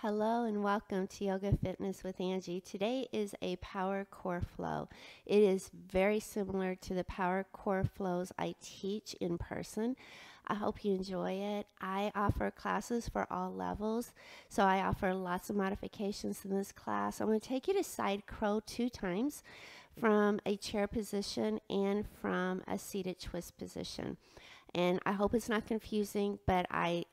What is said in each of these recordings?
Hello and welcome to Yoga Fitness with Angie. Today is a power core flow. It is very similar to the power core flows I teach in person. I hope you enjoy it. I offer classes for all levels, so I offer lots of modifications in this class. I'm going to take you to side crow 2 times from a chair position and from a seated twist position. And I hope it's not confusing, but I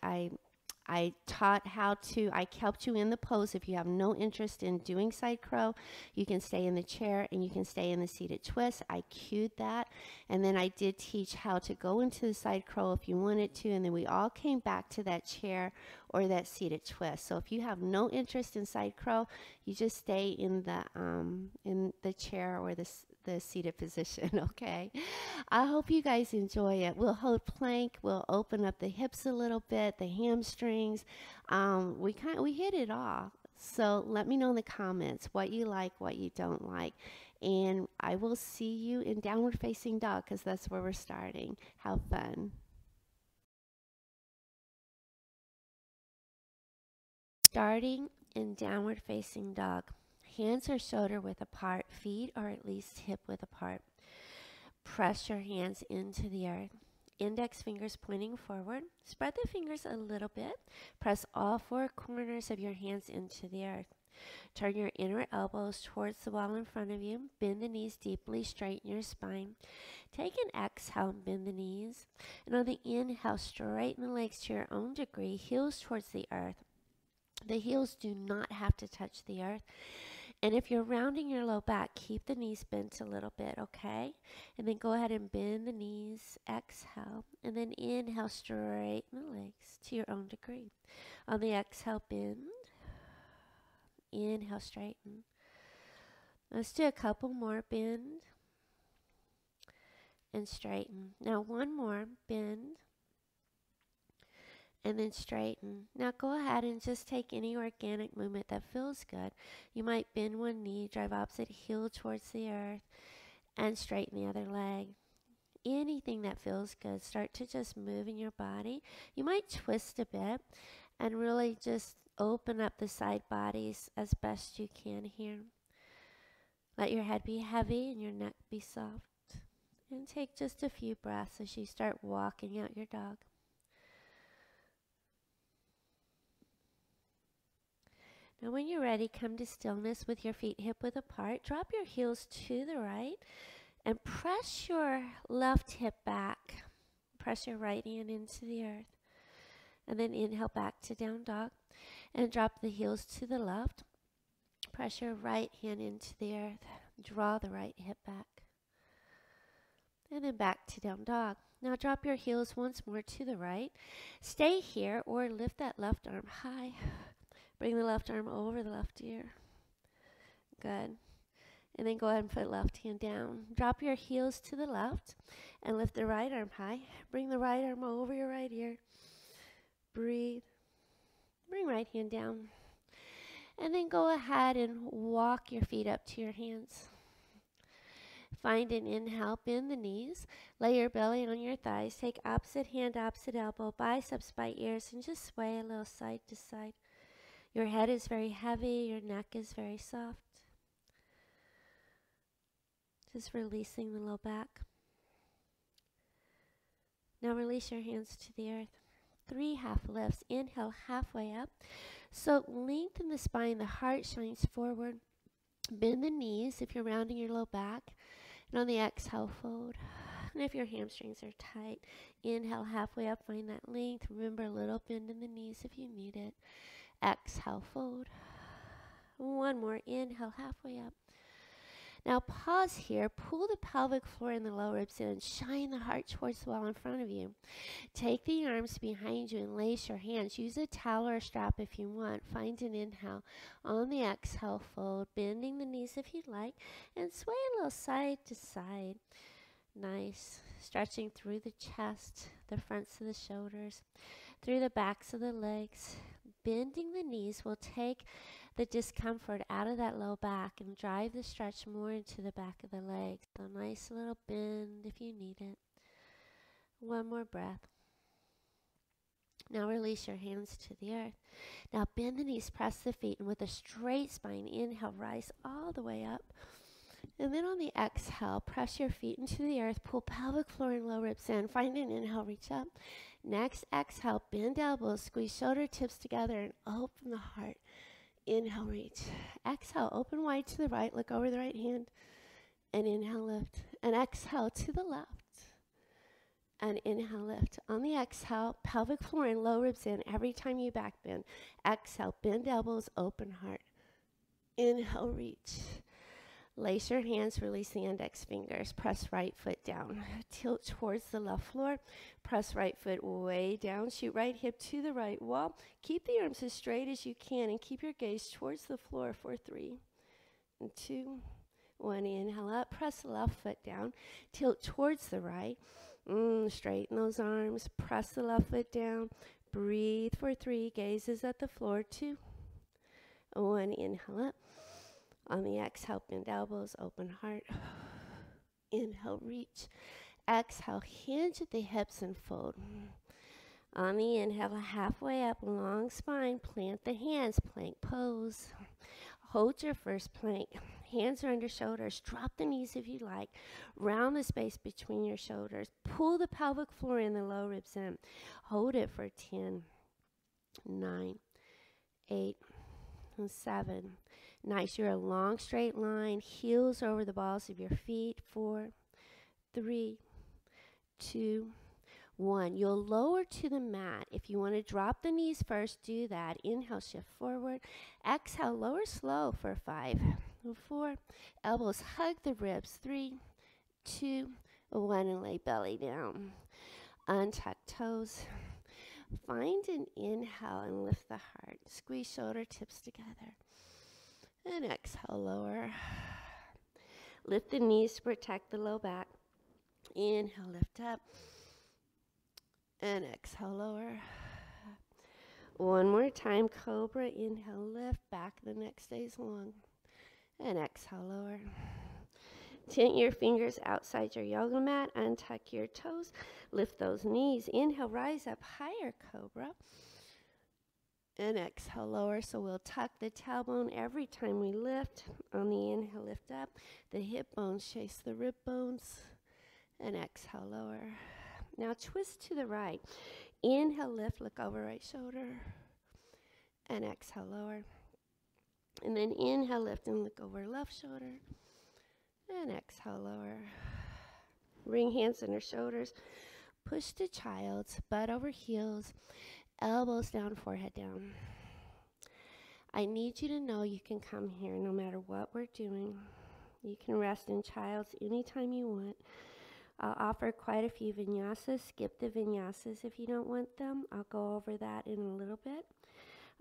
helped you in the pose. If you have no interest in doing side crow, you can stay in the chair and you can stay in the seated twist. I cued that. And then I did teach how to go into the side crow if you wanted to. And then we all came back to that chair or that seated twist. So if you have no interest in side crow, you just stay in the chair or the seated position. Okay. I hope you guys enjoy it. We'll hold plank. We'll open up the hips a little bit, the hamstrings. We hit it all. So let me know in the comments what you like, what you don't like. And I will see you in downward facing dog because that's where we're starting. Have fun. Starting in downward facing dog. Hands are shoulder width apart, feet are at least hip width apart. Press your hands into the earth. Index fingers pointing forward. Spread the fingers a little bit. Press all 4 corners of your hands into the earth. Turn your inner elbows towards the wall in front of you. Bend the knees deeply, straighten your spine. Take an exhale and bend the knees. And on the inhale, straighten the legs to your own degree, heels towards the earth. The heels do not have to touch the earth. And if you're rounding your low back, keep the knees bent a little bit, okay? And then go ahead and bend the knees, exhale, and then inhale, straighten the legs to your own degree. On the exhale, bend, inhale, straighten. Let's do a couple more, bend and straighten. Now one more, bend and then straighten. Now go ahead and just take any organic movement that feels good. You might bend one knee, drive opposite heel towards the earth, and straighten the other leg. Anything that feels good. Start to just move in your body. You might twist a bit and really just open up the side bodies as best you can here. Let your head be heavy and your neck be soft. And take just a few breaths as you start walking out your dog. Now when you're ready, come to stillness with your feet hip width apart. Drop your heels to the right and press your left hip back. Press your right hand into the earth. And then inhale back to down dog. And drop the heels to the left. Press your right hand into the earth. Draw the right hip back. And then back to down dog. Now drop your heels once more to the right. Stay here or lift that left arm high. Bring the left arm over the left ear. Good. And then go ahead and put left hand down. Drop your heels to the left and lift the right arm high. Bring the right arm over your right ear. Breathe. Bring right hand down. And then go ahead and walk your feet up to your hands. Find an inhale, bend the knees. Lay your belly on your thighs. Take opposite hand, opposite elbow, biceps by ears, and just sway a little side to side. Your head is very heavy, your neck is very soft. Just releasing the low back. Now release your hands to the earth. 3 half lifts. Inhale halfway up. So lengthen the spine, the heart shines forward. Bend the knees if you're rounding your low back. And on the exhale, fold. And if your hamstrings are tight, inhale halfway up, find that length. Remember a little bend in the knees if you need it. Exhale, fold. One more, inhale, halfway up. Now pause here, pull the pelvic floor and the low ribs in, shine the heart towards the wall in front of you. Take the arms behind you and lace your hands. Use a towel or a strap if you want. Find an inhale. On the exhale, fold, bending the knees if you'd like, and sway a little side to side. Nice. Stretching through the chest, the fronts of the shoulders, through the backs of the legs. Bending the knees will take the discomfort out of that low back and drive the stretch more into the back of the legs. So nice little bend if you need it. One more breath. Now release your hands to the earth. Now bend the knees, press the feet, and with a straight spine, inhale, rise all the way up. And then on the exhale, press your feet into the earth, pull pelvic floor and low ribs in. Find an inhale, reach up. Next exhale, bend elbows, squeeze shoulder tips together, and open the heart. Inhale, reach. Exhale, open wide to the right, look over the right hand, and inhale, lift. And exhale to the left. And inhale, lift. On the exhale, pelvic floor and low ribs in every time you back bend. Exhale, bend elbows, open heart. Inhale, reach. Lace your hands, release the index fingers. Press right foot down. Tilt towards the left floor. Press right foot way down. Shoot right hip to the right wall. Keep the arms as straight as you can and keep your gaze towards the floor for 3 and 2, 1. Inhale up. Press the left foot down. Tilt towards the right. Straighten those arms. Press the left foot down. Breathe for 3. Gaze is at the floor. 2, 1. Inhale up. On the exhale, bend elbows, open heart. Inhale, reach. Exhale, hinge at the hips and fold. On the inhale, halfway up, long spine, plant the hands, plank pose. Hold your first plank. Hands are under shoulders. Drop the knees if you like. Round the space between your shoulders. Pull the pelvic floor in, the low ribs in. Hold it for 10, 9, 8, 7. Nice. You're a long straight line. Heels over the balls of your feet. 4, 3, 2, 1. You'll lower to the mat. If you want to drop the knees first, do that. Inhale, shift forward. Exhale, lower slow for 5, 4. Elbows hug the ribs. 3, 2, 1. And lay belly down. Untuck toes. Find an inhale and lift the heart. Squeeze shoulder tips together. And exhale, lower. Lift the knees to protect the low back. Inhale, lift up. And exhale, lower. One more time, cobra. Inhale, lift. Back the neck stays long. And exhale, lower. Tint your fingers outside your yoga mat. Untuck your toes. Lift those knees. Inhale, rise up higher, cobra. And exhale, lower. So we'll tuck the tailbone every time we lift. On the inhale, lift up. The hip bones chase the rib bones. And exhale, lower. Now twist to the right. Inhale, lift, look over right shoulder. And exhale, lower. And then inhale, lift, and look over left shoulder. And exhale, lower. Bring hands under shoulders. Push to child's, butt over heels. Elbows down, forehead down. I need you to know you can come here no matter what we're doing. You can rest in child's anytime you want. I'll offer quite a few vinyasas. Skip the vinyasas if you don't want them. I'll go over that in a little bit.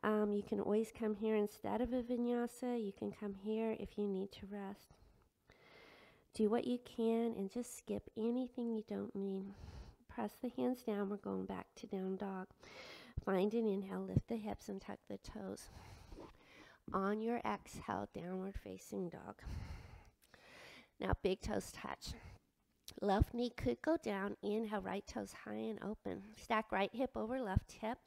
You can always come here instead of a vinyasa. You can come here if you need to rest. Do what you can and just skip anything you don't need. Press the hands down. We're going back to down dog. Find an inhale, lift the hips and tuck the toes. On your exhale, downward facing dog. Now big toes touch. Left knee could go down. Inhale, right toes high and open. Stack right hip over left hip.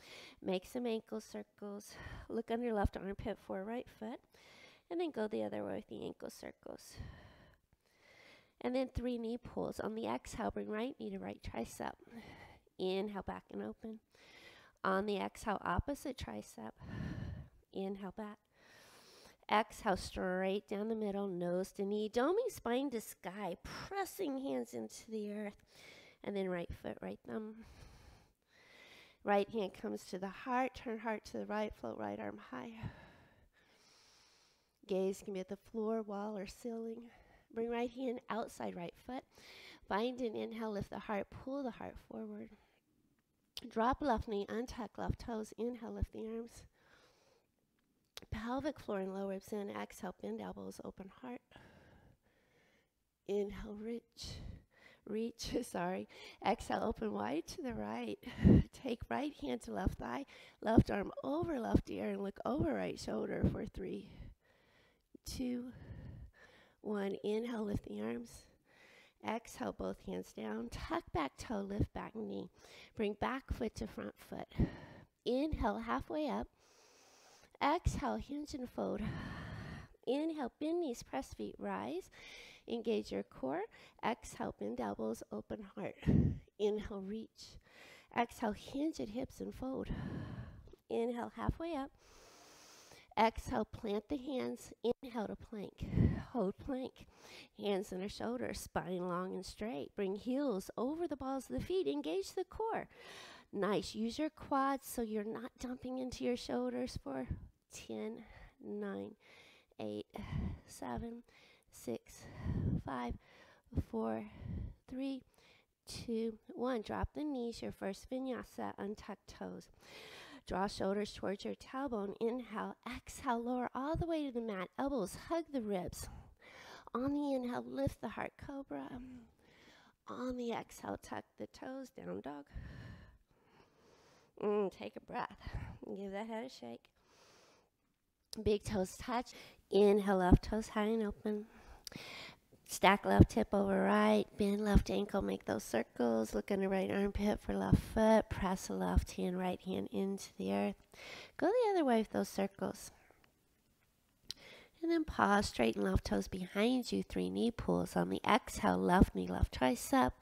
Make some ankle circles. Look under left armpit for right foot. And then go the other way with the ankle circles. And then 3 knee pulls. On the exhale, bring right knee to right tricep. Inhale, back and open. On the exhale, opposite tricep. Inhale, back. Exhale, straight down the middle, nose to knee. Doming spine to sky, pressing hands into the earth. And then right foot, right thumb. Right hand comes to the heart. Turn heart to the right, float right arm high. Gaze can be at the floor, wall, or ceiling. Bring right hand outside right foot. Find an inhale, lift the heart, pull the heart forward. Drop left knee, untuck left toes. Inhale, lift the arms. Pelvic floor and low ribs in. Exhale, bend elbows, open heart. Inhale, reach, sorry. Exhale, open wide to the right. Take right hand to left thigh, left arm over left ear, and look over right shoulder for 3, 2, 1. Inhale, lift the arms. Exhale, both hands down. Tuck back toe, lift back knee. Bring back foot to front foot. Inhale, halfway up. Exhale, hinge and fold. Inhale, bend knees, press feet, rise. Engage your core. Exhale, bend elbows, open heart. Inhale, reach. Exhale, hinge at hips and fold. Inhale, halfway up. Exhale, plant the hands. Inhale to plank. Hold plank. Hands under shoulders, spine long and straight. Bring heels over the balls of the feet. Engage the core. Nice. Use your quads so you're not dumping into your shoulders for 10, 9, 8, 7, 6, 5, 4, 3, 2, 1. Drop the knees, your first vinyasa. Untuck toes. Draw shoulders towards your tailbone. Inhale, exhale, lower all the way to the mat. Elbows hug the ribs. On the inhale, lift the heart, cobra. On the exhale, tuck the toes, down dog. Take a breath. Give that head a shake. Big toes touch. Inhale, left toes high and open. Stack left hip over right. Bend left ankle. Make those circles. Look under right armpit for left foot. Press the left hand, right hand into the earth. Go the other way with those circles. And then pause. Straighten left toes behind you. 3 knee pulls. On the exhale, left knee, left tricep.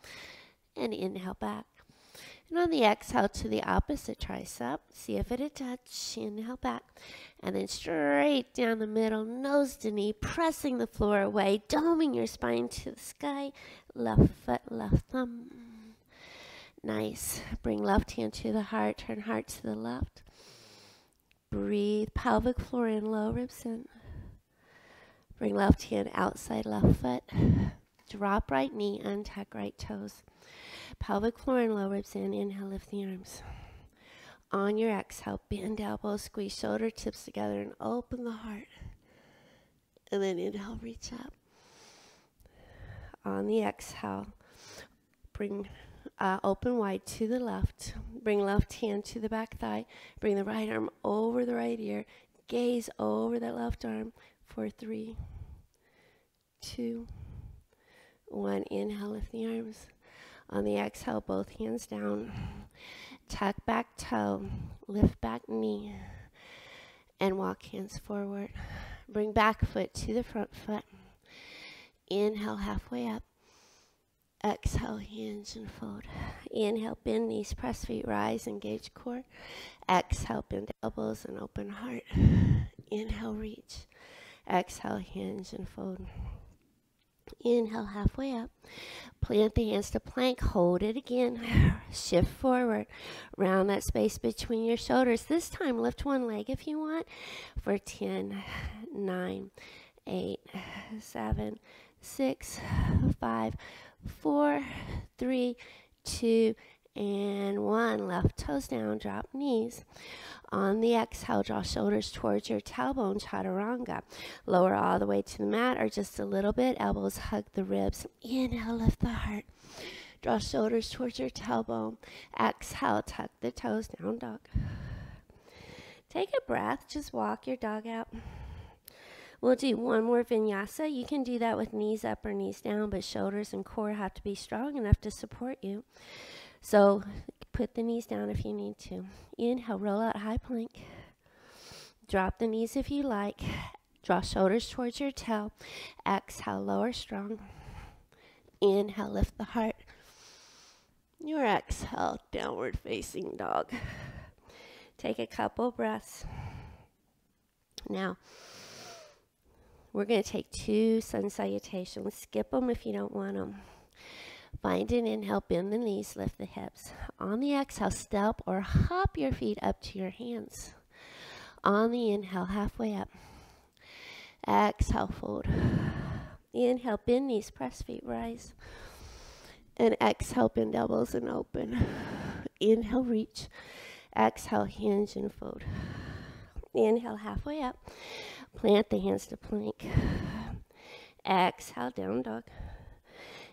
And inhale back. And on the exhale to the opposite tricep. See if it'll touch. Inhale back. And then straight down the middle, nose to knee, pressing the floor away, doming your spine to the sky. Left foot, left thumb. Nice. Bring left hand to the heart. Turn heart to the left. Breathe. Pelvic floor in, low ribs in. Bring left hand outside left foot. Drop right knee, untuck right toes. Pelvic floor and low ribs in. Inhale, lift the arms. On your exhale, bend elbows, squeeze shoulder tips together and open the heart. And then inhale, reach up. On the exhale, bring open wide to the left. Bring left hand to the back thigh. Bring the right arm over the right ear. Gaze over that left arm for 3, 2, 1. Inhale, lift the arms. On the exhale, both hands down. Tuck back toe, lift back knee, and walk hands forward. Bring back foot to the front foot. Inhale, halfway up. Exhale, hinge and fold. Inhale, bend knees, press feet, rise, engage core. Exhale, bend elbows and open heart. Inhale, reach. Exhale, hinge and fold. Inhale, halfway up. Plant the hands to plank. Hold it again. Shift forward. Round that space between your shoulders. This time, lift one leg if you want for 10, 9, 8, 7, 6, 5, 4, 3, 2, and 1. Left toes down. Drop knees. On the exhale, draw shoulders towards your tailbone, chaturanga. Lower all the way to the mat or just a little bit. Elbows hug the ribs. Inhale, lift the heart. Draw shoulders towards your tailbone. Exhale, tuck the toes, down dog. Take a breath. Just walk your dog out. We'll do one more vinyasa. You can do that with knees up or knees down, but shoulders and core have to be strong enough to support you. So put the knees down if you need to. Inhale, roll out high plank. Drop the knees if you like. Draw shoulders towards your tail. Exhale, lower strong. Inhale, lift the heart. Your exhale, downward facing dog. Take a couple breaths. Now, we're going to take 2 sun salutations. Skip them if you don't want them. Find an inhale, bend the knees, lift the hips. On the exhale, step or hop your feet up to your hands. On the inhale, halfway up. Exhale, fold. Inhale, bend knees, press feet, rise. And exhale, bend elbows and open. Inhale, reach. Exhale, hinge and fold. Inhale, halfway up. Plant the hands to plank. Exhale, down dog.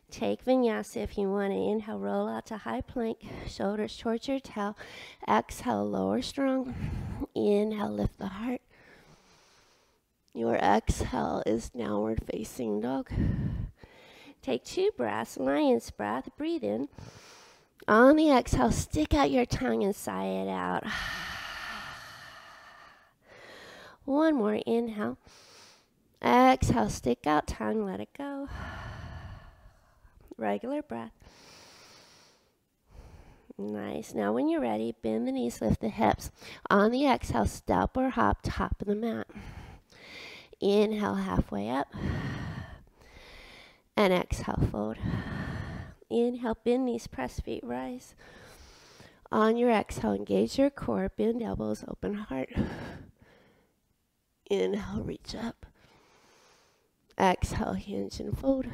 Take vinyasa if you want to. Inhale, roll out to high plank. Shoulders towards your tail. Exhale, lower strong. Inhale, lift the heart. Your exhale is downward facing dog. Take 2 breaths, lion's breath. Breathe in. On the exhale, stick out your tongue and sigh it out. One more. Inhale. Exhale, stick out tongue, let it go. Regular breath. Nice. Now when you're ready, bend the knees, lift the hips. On the exhale, step or hop, top of the mat. Inhale, halfway up. And exhale, fold. Inhale, bend knees, press feet, rise. On your exhale, engage your core, bend elbows, open heart. Inhale, reach up. Exhale, hinge and fold.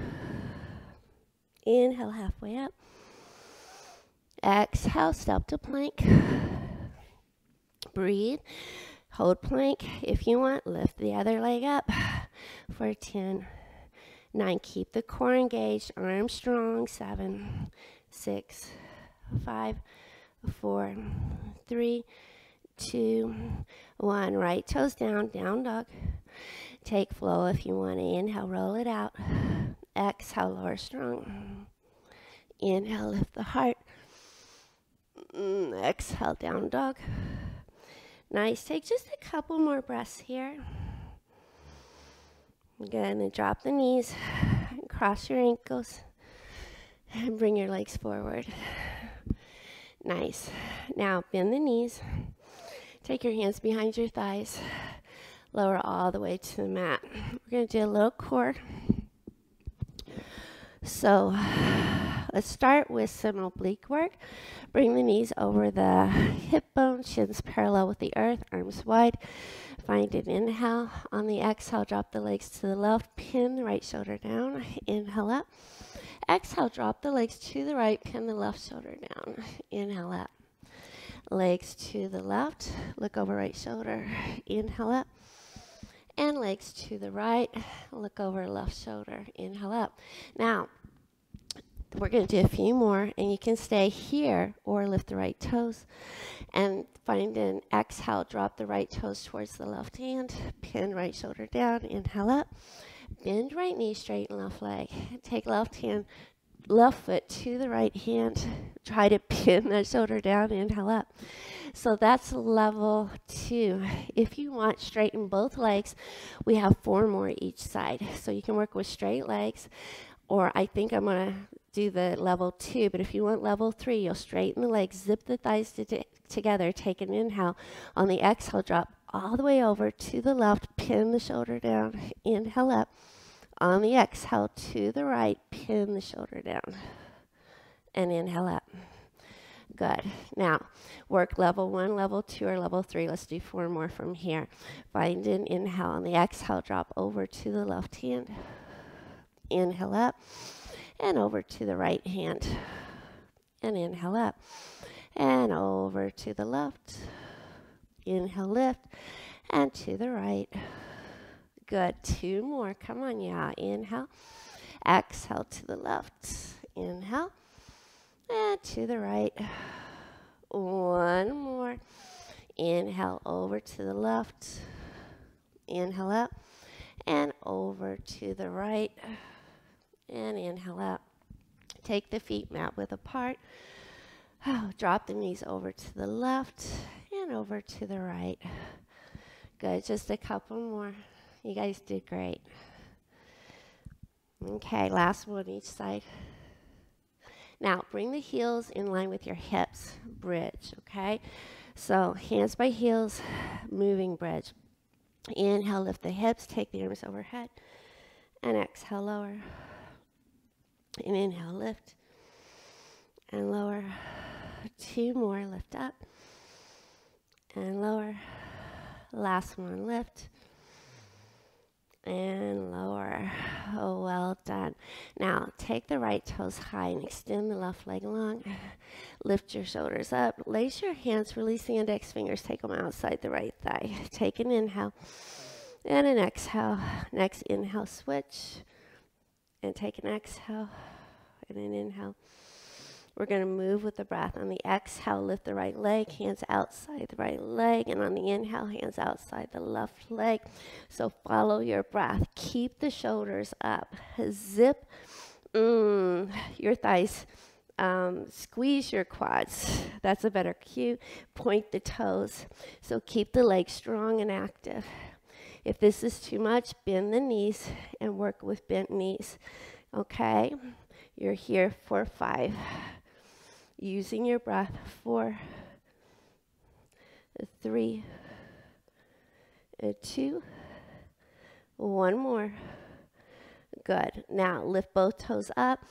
Inhale, halfway up. Exhale, step to plank. Breathe. Hold plank. If you want, lift the other leg up for 10, 9. Keep the core engaged, arms strong. 7, 6, 5, 4, 3, 2, 1. Right toes down, down dog. Take flow if you want to. Inhale, roll it out. Exhale, lower strong. Inhale, lift the heart. Exhale, down dog. Nice. Take just a couple more breaths here. Good. And then drop the knees. Cross your ankles. And bring your legs forward. Nice. Now, bend the knees. Take your hands behind your thighs. Lower all the way to the mat. We're going to do a little core. So let's start with some oblique work. Bring the knees over the hip bone, shins parallel with the earth, arms wide. Find an inhale. On the exhale, drop the legs to the left, pin the right shoulder down. Inhale up. Exhale, drop the legs to the right, pin the left shoulder down. Inhale up. Legs to the left, look over right shoulder. Inhale up. And legs to the right, look over left shoulder. Inhale up. Now, we're going to do a few more, and you can stay here or lift the right toes. And find an exhale, drop the right toes towards the left hand, pin right shoulder down. Inhale up. Bend right knee, straighten left leg. Take left foot to the right hand. Try to pin that shoulder down. Inhale up. So that's level 2. If you want, straighten both legs. We have 4 more each side. So you can work with straight legs, or I think I'm going to do the level 2. But if you want level 3, you'll straighten the legs, zip the thighs together, take an inhale. On the exhale, drop all the way over to the left, pin the shoulder down. Inhale up. On the exhale, to the right, pin the shoulder down. And inhale up. Good. Now, work level 1, level 2, or level 3. Let's do 4 more from here. Find an inhale. On the exhale, drop over to the left hand. Inhale up. And over to the right hand. And inhale up. And over to the left. Inhale, lift. And to the right. Good. 2 more. Come on, yeah. Inhale. Exhale to the left. Inhale. And to the right. 1 more. Inhale over to the left. Inhale up. And over to the right. And inhale up. Take the feet mat width apart. Drop the knees over to the left and over to the right. Good. Just a couple more. You guys did great. Okay, last one each side. Now, bring the heels in line with your hips. Bridge, okay? So, hands by heels, moving bridge. Inhale, lift the hips, take the arms overhead. And exhale, lower. And inhale, lift. And lower. 2 more, lift up. And lower. Last one, lift. And lower. Oh, well done. Now, take the right toes high and extend the left leg long. Lift your shoulders up. Lace your hands. Release the index fingers. Take them outside the right thigh. Take an inhale and an exhale. Next inhale, switch. And take an exhale and an inhale. We're going to move with the breath. On the exhale, lift the right leg, hands outside the right leg. And on the inhale, hands outside the left leg. So follow your breath. Keep the shoulders up. Zip Your thighs. Squeeze your quads. That's a better cue. Point the toes. So keep the legs strong and active. If this is too much, bend the knees and work with bent knees. Okay? You're here for 5. Using your breath. 4, 3, 2, 1 more. Good. Now lift both toes up,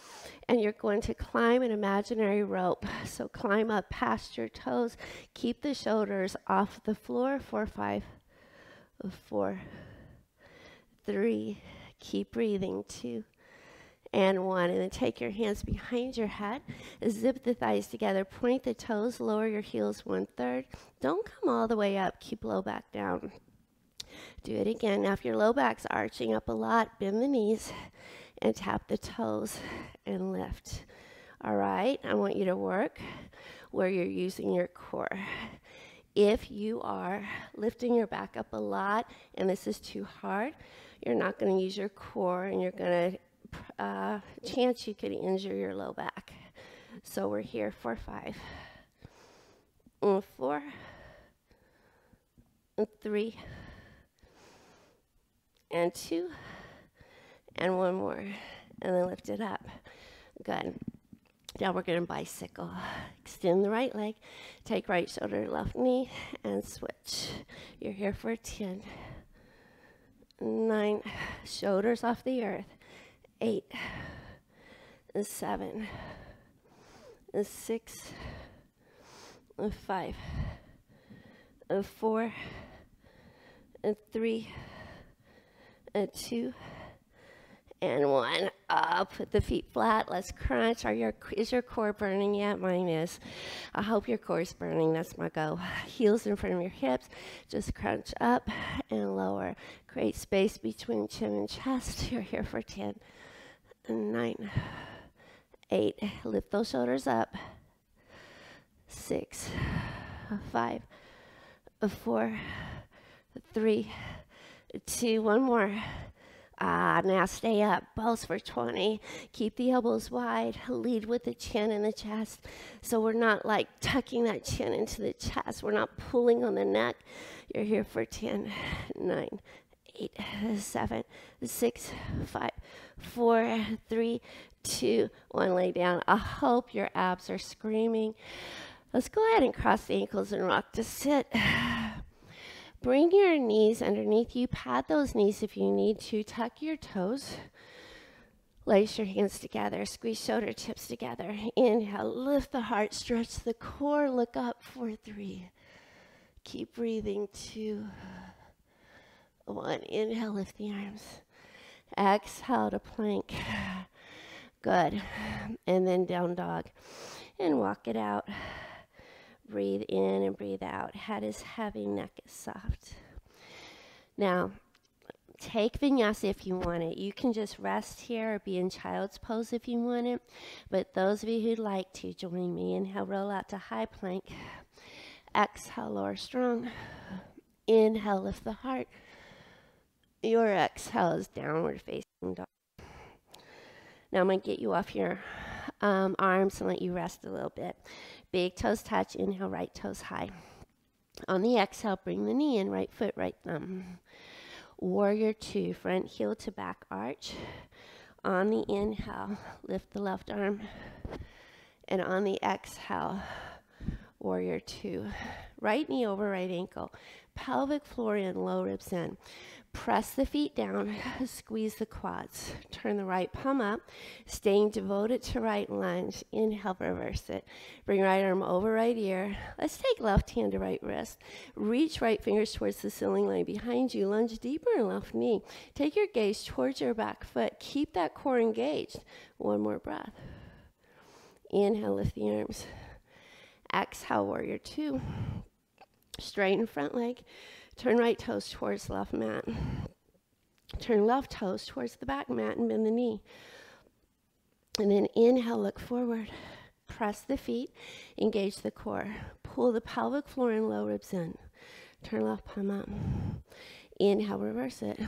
and you're going to climb an imaginary rope. So climb up past your toes. Keep the shoulders off the floor. 4, 5, 4, 3. Keep breathing. 2 and 1. And then take your hands behind your head. Zip the thighs together. Point the toes. Lower your heels 1/3. Don't come all the way up. Keep low back down. Do it again. Now, if your low back's arching up a lot, bend the knees and tap the toes and lift. All right, I want you to work where you're using your core. If you are lifting your back up a lot and this is too hard, you're not going to use your core, and you're going to chance you could injure your low back. So we're here for 5, 4, 3, and 2, and 1 more, and then lift it up. Good. Now we're going to bicycle. Extend the right leg, take right shoulder, left knee, and switch. You're here for 10, 9, shoulders off the earth, 8, 7, 6, 5, 4, 3, 2, and 1. Put the feet flat. Let's crunch. Is your core burning yet? Mine is. I hope your core is burning. That's my goal. Heels in front of your hips. Just crunch up and lower. Create space between chin and chest. You're here for 10, 9, 8. Lift those shoulders up. 6, 5, 4, 3, 2, 1 more. Now stay up, both for 20. Keep the elbows wide. Lead with the chin and the chest. So we're not like tucking that chin into the chest. We're not pulling on the neck. You're here for 10, 9, 8, 7, 6, 5, 4, 3, 2, 1. Lay down. I hope your abs are screaming. Let's go ahead and cross the ankles and rock to sit. Bring your knees underneath you. Pad those knees if you need to. Tuck your toes. Lace your hands together. Squeeze shoulder tips together. Inhale. Lift the heart. Stretch the core. Look up for 3. Keep breathing. 2, 1. Inhale. Lift the arms. Exhale to plank. Good. And then down dog. And walk it out. Breathe in and breathe out. Head is heavy, neck is soft. Now, take Vinyasa if you want it. You can just rest here or be in child's pose if you want it. But those of you who'd like to, join me. Inhale, roll out to high plank. Exhale, lower strong. Inhale, lift the heart. Your exhale is downward facing dog. Now I'm going to get you off your arms and let you rest a little bit. Big toes touch. Inhale, right toes high. On the exhale, bring the knee in, right foot, right thumb. Warrior 2, front heel to back arch. On the inhale, lift the left arm. And on the exhale, warrior 2. Right knee over right ankle. Pelvic floor in, low ribs in. Press the feet down, squeeze the quads. Turn the right palm up, staying devoted to right lunge. Inhale, reverse it. Bring right arm over right ear. Let's take left hand to right wrist. Reach right fingers towards the ceiling line behind you. Lunge deeper in left knee. Take your gaze towards your back foot. Keep that core engaged. 1 more breath. Inhale, lift the arms. Exhale, warrior 2. Straighten front leg. Turn right toes towards left mat. Turn left toes towards the back mat and bend the knee. And then inhale, look forward. Press the feet, engage the core. Pull the pelvic floor and low ribs in. Turn left palm up. Inhale, reverse it.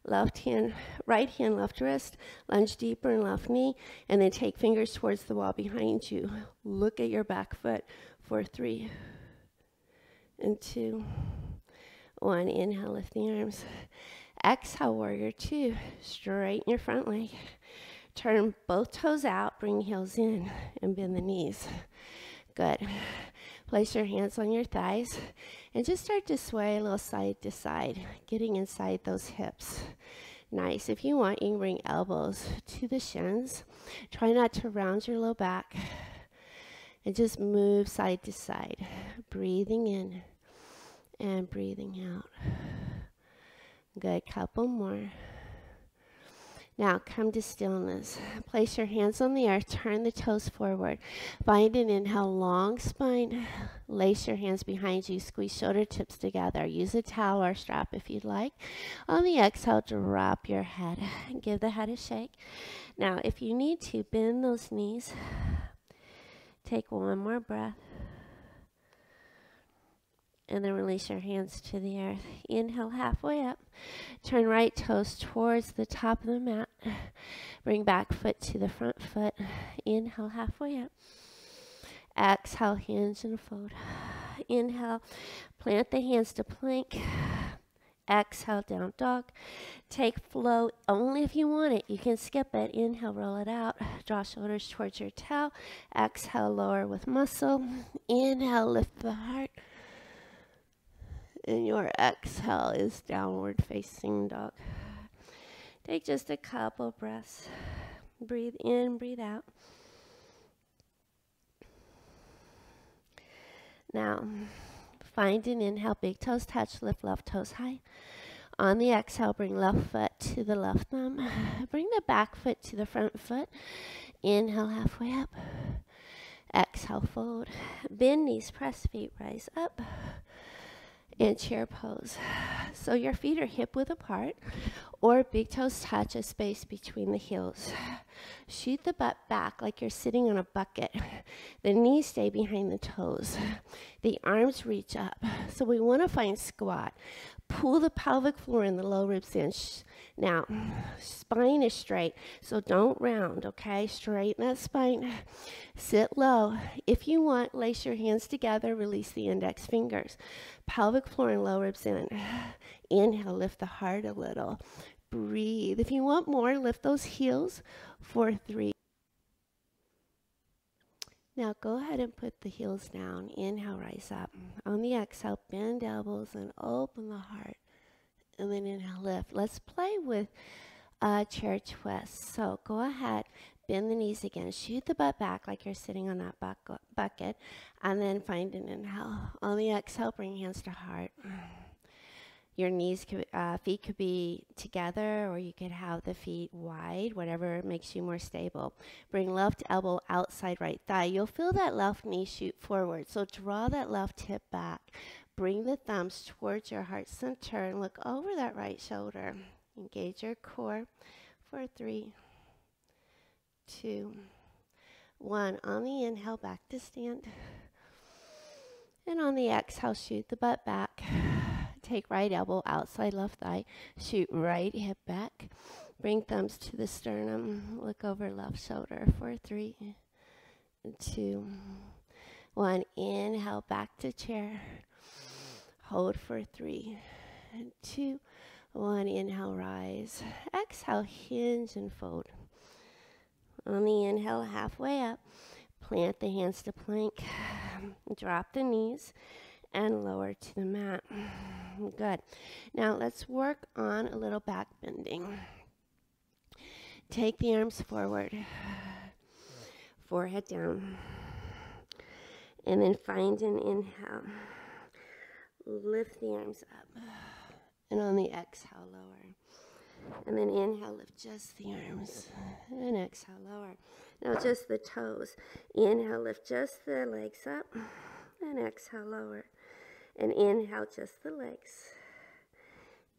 Left hand, right hand, left wrist, lunge deeper in left knee, and then take fingers towards the wall behind you. Look at your back foot for 3 and 2, 1. Inhale, lift the arms. Exhale, warrior 2. Straighten your front leg. Turn both toes out, bring heels in, and bend the knees. Good. Place your hands on your thighs and just start to sway a little side to side, getting inside those hips. Nice. If you want, you can bring elbows to the shins. Try not to round your low back. And just move side to side. Breathing in and breathing out. Good. Couple more. Now come to stillness. Place your hands on the earth. Turn the toes forward. Find an inhale, long spine. Lace your hands behind you. Squeeze shoulder tips together. Use a towel or strap if you'd like. On the exhale, drop your head. Give the head a shake. Now, if you need to, bend those knees. Take one more breath. And then release your hands to the earth. Inhale halfway up. Turn right toes towards the top of the mat. Bring back foot to the front foot. Inhale halfway up. Exhale, hinge and fold. Inhale, plant the hands to plank. Exhale, down dog. Take flow only if you want it. You can skip it. Inhale, roll it out. Draw shoulders towards your tail. Exhale, lower with muscle. Inhale, lift the heart. And your exhale is downward facing dog. Take just a couple breaths. Breathe in, breathe out. Now, find an inhale, big toes touch, lift left toes high. On the exhale, bring left foot to the left thumb. Bring the back foot to the front foot. Inhale, halfway up. Exhale, fold. Bend knees, press feet, rise up. And chair pose. So your feet are hip width apart, or big toes touch a space between the heels. Shoot the butt back like you're sitting on a bucket. The knees stay behind the toes. The arms reach up. So we want to find squat. Pull the pelvic floor and the low ribs in. Now, spine is straight, so don't round, okay? Straighten that spine. Sit low. If you want, lace your hands together, release the index fingers. Pelvic floor and low ribs in. Inhale, lift the heart a little. Breathe. If you want more, lift those heels for 3. Now go ahead and put the heels down. Inhale, rise up. On the exhale, bend elbows and open the heart. And then inhale, lift. Let's play with chair twist. So go ahead, bend the knees again. Shoot the butt back like you're sitting on that bucket. And then find an inhale. On the exhale, bring hands to heart. Your feet could be together, or you could have the feet wide, whatever makes you more stable. Bring left elbow outside right thigh. You'll feel that left knee shoot forward. So draw that left hip back. Bring the thumbs towards your heart center and look over that right shoulder. Engage your core for 3, 2, 1. On the inhale, back to stand. And on the exhale, shoot the butt back. Take right elbow outside left thigh. Shoot right hip back. Bring thumbs to the sternum. Look over left shoulder for 3, 2, 1. Inhale, back to chair. Hold for 3, 2, 1. Inhale, rise. Exhale, hinge and fold. On the inhale, halfway up. Plant the hands to plank. Drop the knees and lower to the mat. Good. Now let's work on a little back bending. Take the arms forward. Forehead down. And then find an inhale. Lift the arms up. And on the exhale, lower. And then inhale, lift just the arms. And exhale, lower. Now just the toes. Inhale, lift just the legs up. And exhale, lower. And inhale, just the legs.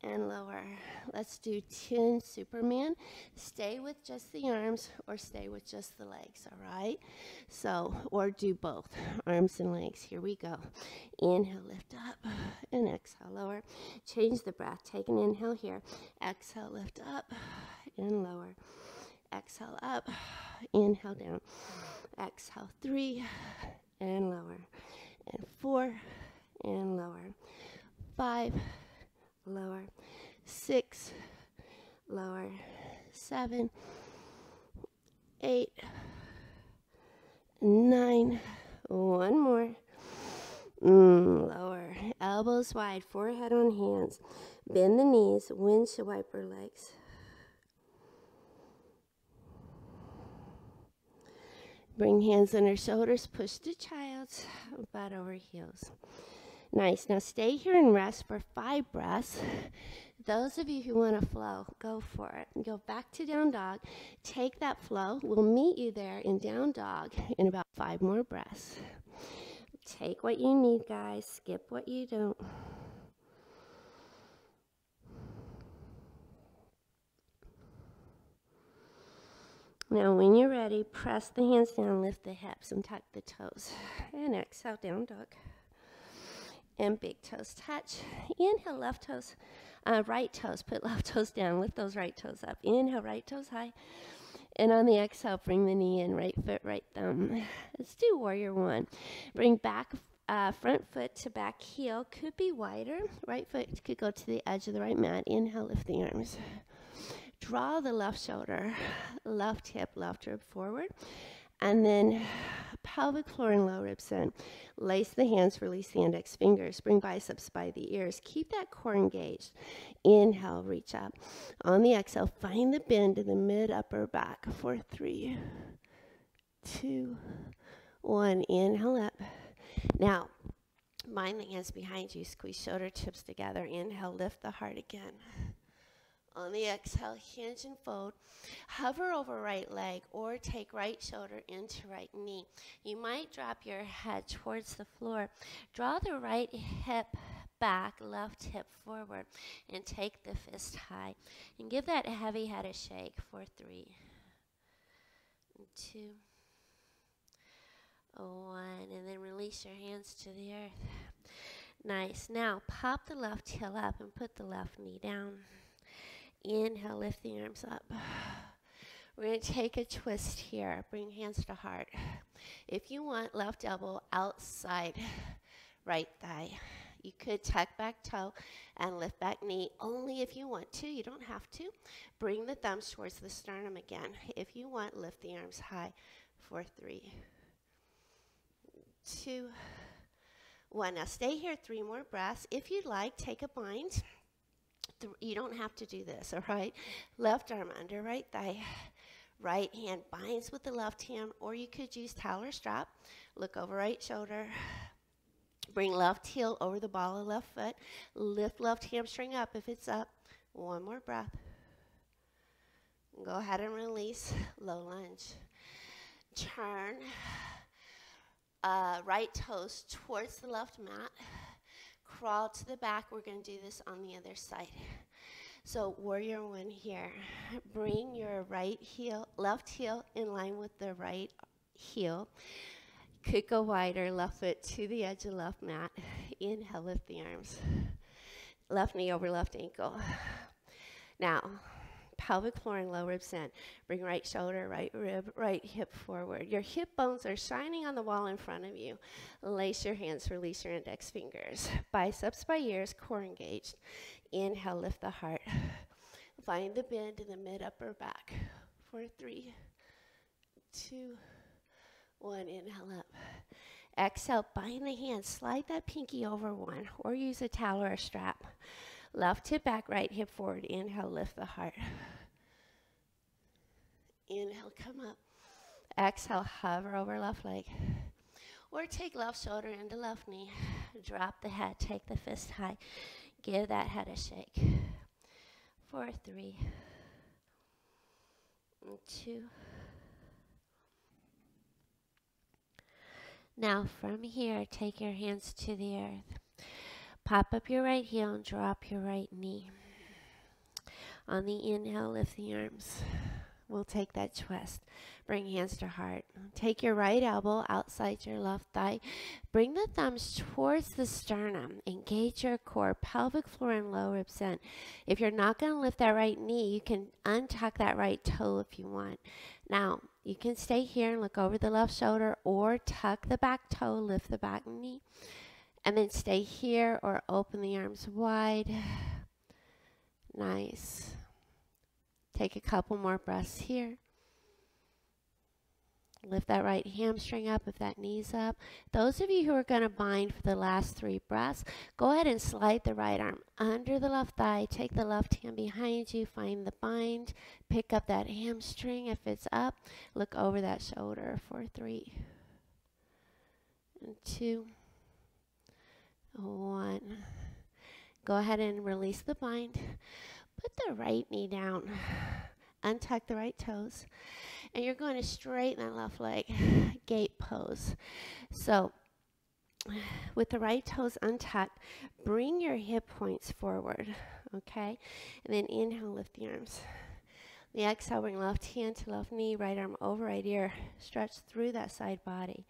and lower. Let's do 10 Superman. Stay with just the arms or stay with just the legs, all right? So, or do both, arms and legs. Here we go. Inhale, lift up, and exhale, lower. Change the breath. Take an inhale here. Exhale, lift up, and lower. Exhale up, inhale down. Exhale, 3, and lower. And 4, and lower. 5, lower. 6, lower. 7, 8, 9. One more. Lower. Elbows wide, forehead on hands. Bend the knees, windshield wiper legs. Bring hands under shoulders, push to child's, butt over heels. Nice. Now stay here and rest for 5 breaths. Those of you who want to flow, go for it. Go back to down dog. Take that flow. We'll meet you there in down dog in about 5 more breaths. Take what you need, guys. Skip what you don't. Now, when you're ready, press the hands down, lift the hips, and tuck the toes. And exhale, down dog. And big toes touch. Inhale, left toes, right toes. Put left toes down, lift those right toes up. Inhale, right toes high. And on the exhale, bring the knee in, right foot, right thumb. Let's do warrior 1. Bring back front foot to back heel. Could be wider. Right foot could go to the edge of the right mat. Inhale, lift the arms. Draw the left shoulder, left hip, left rib forward. And then pelvic floor and low ribs in. Lace the hands, release the index fingers. Bring biceps by the ears. Keep that core engaged. Inhale, reach up. On the exhale, find the bend in the mid upper back for 3, 2, 1. Inhale up. Now, mind the hands behind you. Squeeze shoulder tips together. Inhale, lift the heart again. On the exhale, hinge and fold. Hover over right leg or take right shoulder into right knee. You might drop your head towards the floor. Draw the right hip back, left hip forward, and take the fist high. And give that heavy head a shake for 3, 2, 1. And then release your hands to the earth. Nice. Now, pop the left heel up and put the left knee down. Inhale, lift the arms up. We're going to take a twist here. Bring hands to heart. If you want, left elbow outside right thigh. You could tuck back toe and lift back knee only if you want to. You don't have to. Bring the thumbs towards the sternum again. If you want, lift the arms high for 3, 2, 1. Now stay here 3 more breaths. If you'd like, take a bind. You don't have to do this, all right? Left arm under right thigh. Right hand binds with the left hand, or you could use towel or strap. Look over right shoulder. Bring left heel over the ball of left foot. Lift left hamstring up if it's up. 1 more breath. Go ahead and release. Low lunge. Turn right toes towards the left mat. Crawl to the back. We're going to do this on the other side. So warrior 1 here. Bring your left heel in line with the right heel. Could go wider, left foot to the edge of left mat. Inhale, lift the arms. Left knee over left ankle. Now, pelvic floor and low ribs in. Bring right shoulder, right rib, right hip forward. Your hip bones are shining on the wall in front of you. Lace your hands, release your index fingers. Biceps by ears, core engaged. Inhale, lift the heart. Find the bend in the mid upper back for 3, 2, 1. Inhale up. Exhale, bind the hands. Slide that pinky over one or use a towel or a strap. Left hip back, right hip forward. Inhale, lift the heart. Inhale, come up. Exhale, hover over left leg. Or take left shoulder into left knee. Drop the head, take the fist high. Give that head a shake. For 3, 2. Now from here, take your hands to the earth. Pop up your right heel and drop your right knee. On the inhale, lift the arms. We'll take that twist. Bring hands to heart. Take your right elbow outside your left thigh. Bring the thumbs towards the sternum. Engage your core, pelvic floor, and low ribs in. If you're not going to lift that right knee, you can untuck that right toe if you want. Now, you can stay here and look over the left shoulder, or tuck the back toe, lift the back knee, and then stay here or open the arms wide. Nice. Take a couple more breaths here. Lift that right hamstring up if that knee's up. Those of you who are going to bind for the last 3 breaths, go ahead and slide the right arm under the left thigh. Take the left hand behind you. Find the bind. Pick up that hamstring if it's up. Look over that shoulder for 3 and 2, 1. Go ahead and release the bind. Put the right knee down. Untuck the right toes. And you're going to straighten that left leg, gate pose. So with the right toes untucked, bring your hip points forward, okay? And then inhale, lift the arms. The exhale, bring left hand to left knee, right arm over right ear. Stretch through that side body.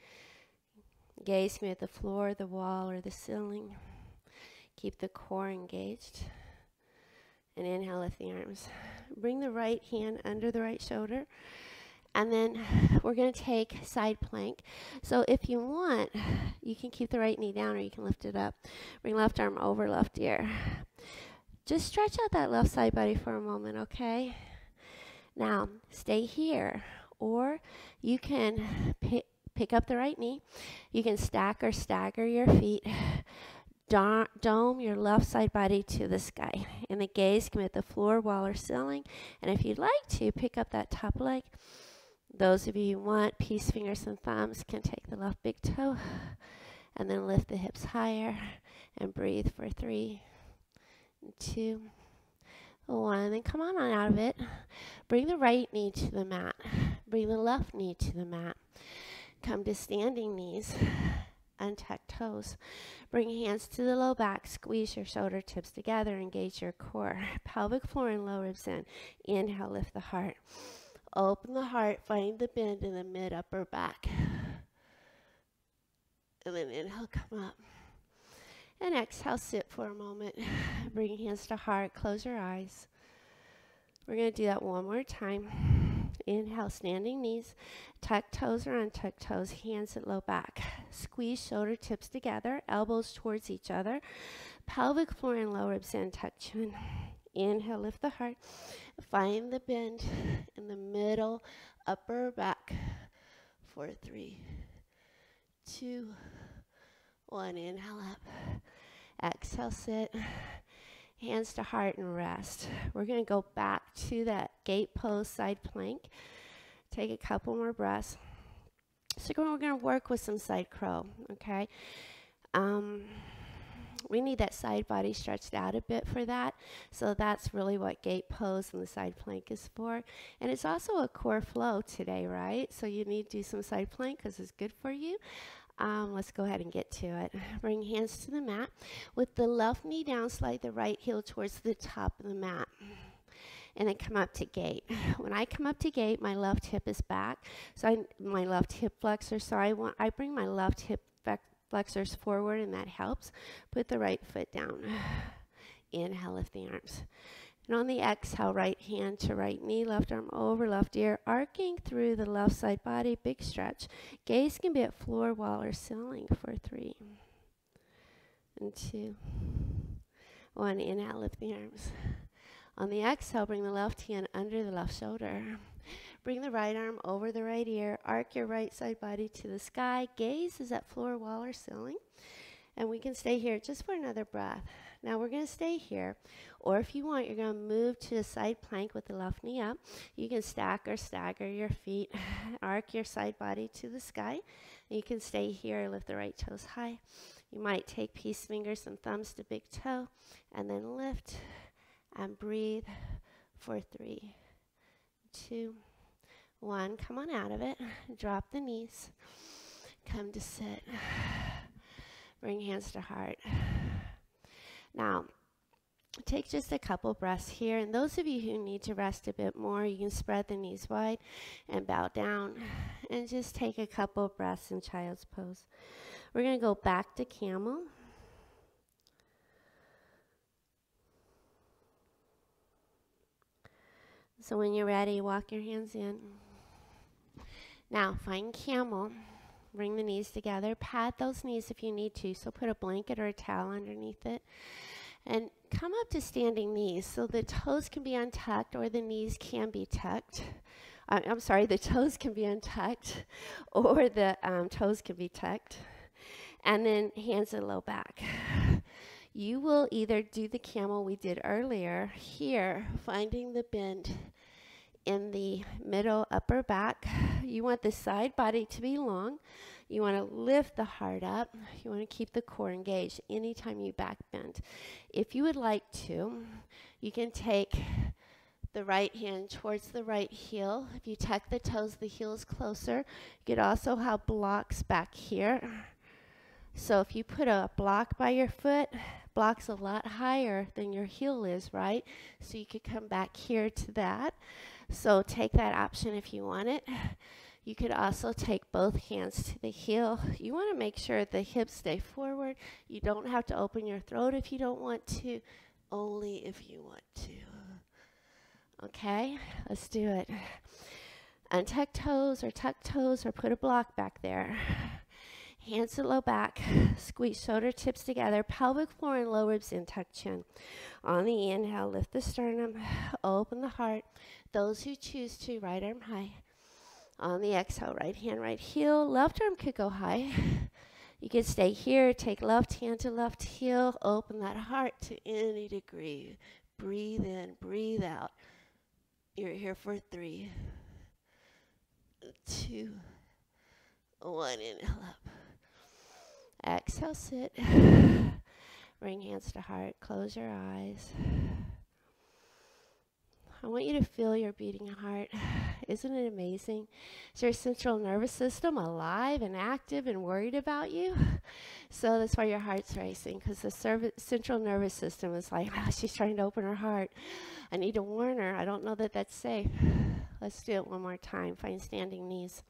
Gaze can be at the floor, the wall, or the ceiling. Keep the core engaged. And inhale, lift the arms. Bring the right hand under the right shoulder. And then we're going to take side plank. So if you want, you can keep the right knee down or you can lift it up. Bring left arm over left ear. Just stretch out that left side body for a moment, okay? Now, stay here. Or you can pick up the right knee. You can stack or stagger your feet. Dome your left side body to the sky. And the gaze can be at the floor, wall, or ceiling. And if you'd like to, pick up that top leg. Those of you who want, peace fingers and thumbs can take the left big toe and then lift the hips higher and breathe for 3, 2, 1. And then come on out of it. Bring the right knee to the mat. Bring the left knee to the mat. Come to standing knees. Untuck toes. Bring hands to the low back. Squeeze your shoulder tips together. Engage your core. Pelvic floor and low ribs in. Inhale, lift the heart. Open the heart. Find the bend in the mid upper back. And then inhale, come up. And exhale, sit for a moment. Bring hands to heart. Close your eyes. We're going to do that one more time. Inhale, standing knees. Tuck toes or untuck toes. Hands at low back. Squeeze shoulder tips together. Elbows towards each other. Pelvic floor and low ribs in. Tuck chin. Inhale, lift the heart. Find the bend in the middle upper back for 3, 2, 1. Inhale up. Exhale, sit. Hands to heart and rest. We're going to go back to that gate pose side plank. Take a couple more breaths. So we're going to work with some side crow, okay? We need that side body stretched out a bit for that. So that's really what gate pose and the side plank is for. And it's also a core flow today, right? So you need to do some side plank because it's good for you. Let's go ahead and get to it. Bring hands to the mat. With the left knee down, slide the right heel towards the top of the mat. And then come up to gate. When I come up to gate, my left hip is back. So my left hip flexor. So I bring my left hip flexors forward, and that helps. Put the right foot down. Inhale, lift the arms. And on the exhale, right hand to right knee, left arm over left ear, arcing through the left side body, big stretch. Gaze can be at floor, wall, or ceiling for 3 and 2, 1. Inhale, lift the arms. On the exhale, bring the left hand under the left shoulder. Bring the right arm over the right ear. Arc your right side body to the sky. Gaze is at floor, wall, or ceiling. And we can stay here just for another breath. Now we're going to stay here. Or if you want, you're going to move to the side plank with the left knee up. You can stack or stagger your feet. Arc your side body to the sky. And you can stay here, lift the right toes high. You might take peace fingers and thumbs to big toe. And then lift and breathe for 3, 2, 1. Come on out of it. Drop the knees. Come to sit. Bring hands to heart. Now, Take just a couple breaths here. And those of you who need to rest a bit more, you can spread the knees wide and bow down. And just take a couple breaths in child's pose. We're going to go back to camel. So when you're ready, walk your hands in. Now find camel. Bring the knees together. Pad those knees if you need to. So put a blanket or a towel underneath it. And come up to standing knees so the toes can be untucked or the knees can be tucked. I'm sorry, the toes can be untucked or the toes can be tucked. And then hands at low back. You will either do the camel we did earlier here, finding the bend in the middle upper back. You want the side body to be long. You want to lift the heart up. You want to keep the core engaged anytime you back bend. If you would like to, you can take the right hand towards the right heel. If you tuck the toes, the heel is closer. You could also have blocks back here. So if you put a block by your foot, block's a lot higher than your heel is, right? So you could come back here to that. So take that option if you want it. You could also take both hands to the heel. You want to make sure the hips stay forward. You don't have to open your throat if you don't want to, only if you want to. Okay, let's do it. Untuck toes or tuck toes or put a block back there. Hands at low back. Squeeze shoulder tips together. Pelvic floor and low ribs in, tuck chin. On the inhale, lift the sternum. Open the heart. Those who choose to, right arm high. On the exhale, right hand, right heel. Left arm could go high. You can stay here. Take left hand to left heel. Open that heart to any degree. Breathe in, breathe out. You're here for 3, 2, 1. Inhale up. Exhale, sit. Bring hands to heart. Close your eyes. I want you to feel your beating heart. Isn't it amazing? Is your central nervous system alive and active and worried about you? So that's why your heart's racing, because the central nervous system is like, oh, she's trying to open her heart. I need to warn her. I don't know that that's safe. Let's do it one more time. Find standing knees.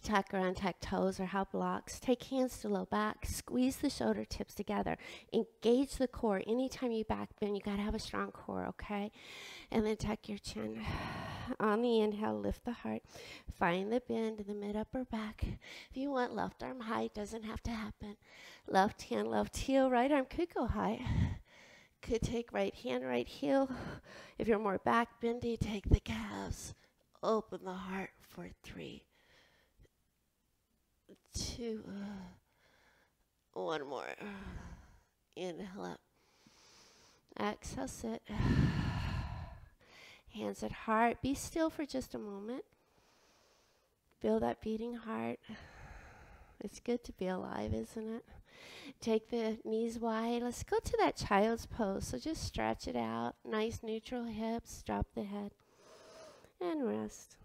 Tuck or untuck toes or how blocks. Take hands to low back. Squeeze the shoulder tips together. Engage the core. Anytime you back bend, you got to have a strong core, okay? And then tuck your chin. On the inhale, lift the heart. Find the bend in the mid upper back. If you want left arm high, it doesn't have to happen. Left hand, left heel. Right arm could go high. Could take right hand, right heel. If you're more back bendy, take the calves. Open the heart for 3, 2, 1 more. Inhale up. Exhale, sit. Hands at heart. Be still for just a moment. Feel that beating heart. It's good to be alive, isn't it? Take the knees wide. Let's go to that child's pose. So just stretch it out. Nice neutral hips. Drop the head. And rest.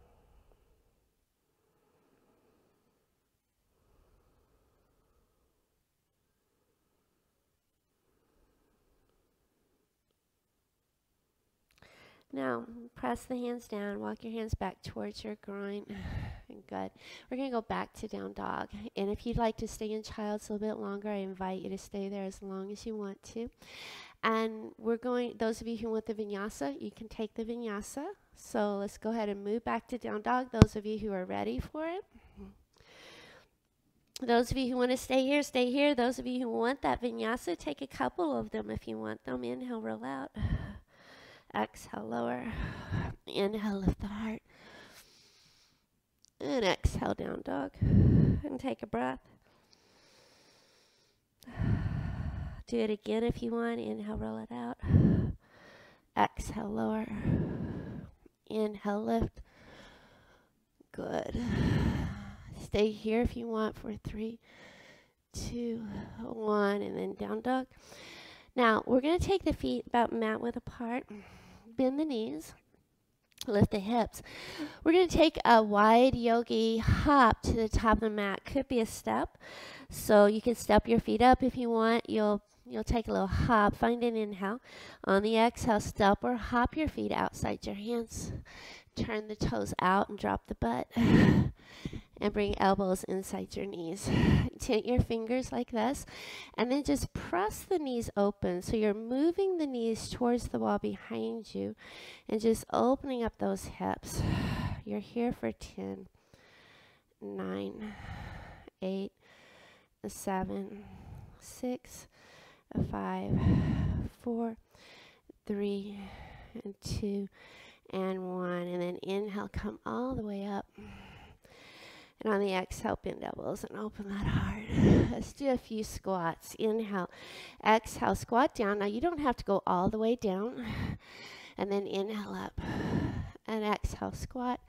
Now, press the hands down. Walk your hands back towards your groin. Good. We're going to go back to down dog. And if you'd like to stay in child's a little bit longer, I invite you to stay there as long as you want to. And we're going, those of you who want the vinyasa, you can take the vinyasa. So let's go ahead and move back to down dog. Those of you who are ready for it. Those of you who want to stay here, stay here. Those of you who want that vinyasa, take a couple of them if you want them. Inhale, roll out. Exhale, lower. Inhale, lift the heart. And exhale, down dog. And take a breath. Do it again if you want. Inhale, roll it out. Exhale, lower. Inhale, lift. Good. Stay here if you want for 3, 2, 1, and then down dog. Now, we're going to take the feet about mat width apart. Bend the knees. Lift the hips. We're going to take a wide yogi hop to the top of the mat. Could be a step. So you can step your feet up if you want. You'll You'll take a little hop. Find an inhale. On the exhale, step or hop your feet outside your hands. Turn the toes out and drop the butt. And bring elbows inside your knees. Tint your fingers like this. And then just press the knees open. So you're moving the knees towards the wall behind you. And just opening up those hips. You're here for 10, 9, 8, 7, 6, 5, 4, 3, and 2, and 1. And then inhale, come all the way up. And on the exhale, bend elbows and open that heart. Let's do a few squats. Inhale, exhale, squat down. Now you don't have to go all the way down. And then inhale up. And exhale, squat.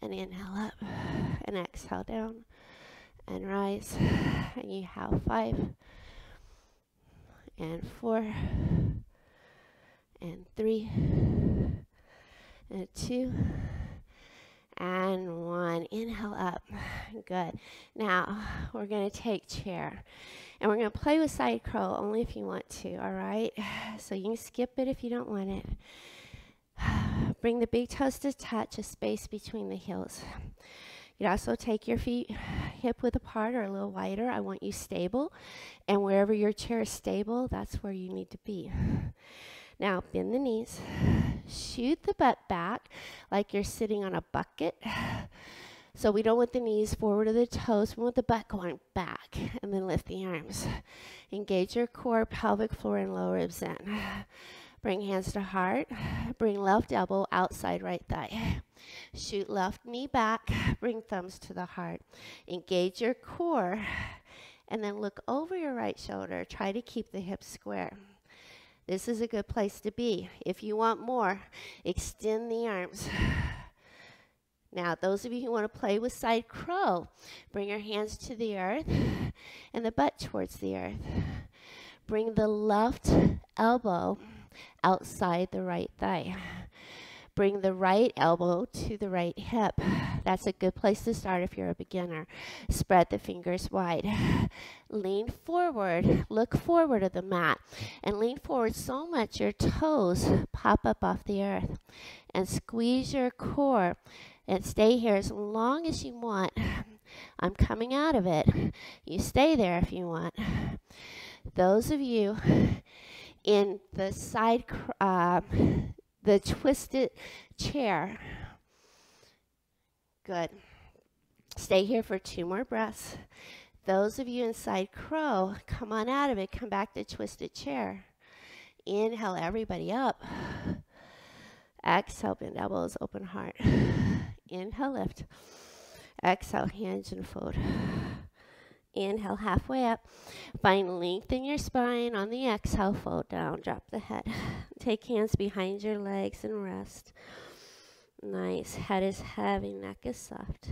And inhale up. And exhale down. And rise. And you have 5. And 4. And 3. And 2. And 1. Inhale up. Good. Now, we're going to take chair. And we're going to play with side crow only if you want to, all right? So you can skip it if you don't want it. Bring the big toes to touch, a space between the heels. You'd also take your feet hip width apart or a little wider. I want you stable. And wherever your chair is stable, that's where you need to be. Now, bend the knees. Shoot the butt back like you're sitting on a bucket. So we don't want the knees forward of the toes. We want the butt going back. And then lift the arms. Engage your core, pelvic floor, and lower ribs in. Bring hands to heart. Bring left elbow outside right thigh. Shoot left knee back. Bring thumbs to the heart. Engage your core. And then look over your right shoulder. Try to keep the hips square. This is a good place to be. If you want more, extend the arms. Now, those of you who want to play with side crow, bring your hands to the earth and the butt towards the earth. Bring the left elbow outside the right thigh. Bring the right elbow to the right hip. That's a good place to start if you're a beginner. Spread the fingers wide. Lean forward. Look forward of the mat. And lean forward so much your toes pop up off the earth. And squeeze your core. And stay here as long as you want. I'm coming out of it. You stay there if you want. Those of you in the side, the twisted chair. Good. Stay here for 2 more breaths. Those of you in side crow, come on out of it. Come back to twisted chair. Inhale, everybody up. Exhale, bend elbows, open heart. Inhale, lift. Exhale, hinge and fold. Inhale, halfway up. Find length in your spine. On the exhale, fold down. Drop the head. Take hands behind your legs and rest. Nice. Head is heavy. Neck is soft.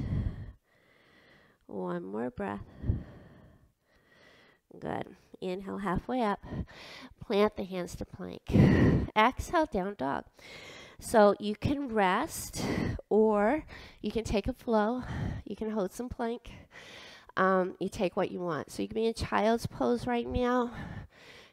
1 more breath. Good. Inhale, halfway up. Plant the hands to plank. Exhale, down dog. So you can rest or you can take a flow. You can hold some plank. You take what you want. So you can be in child's pose right now.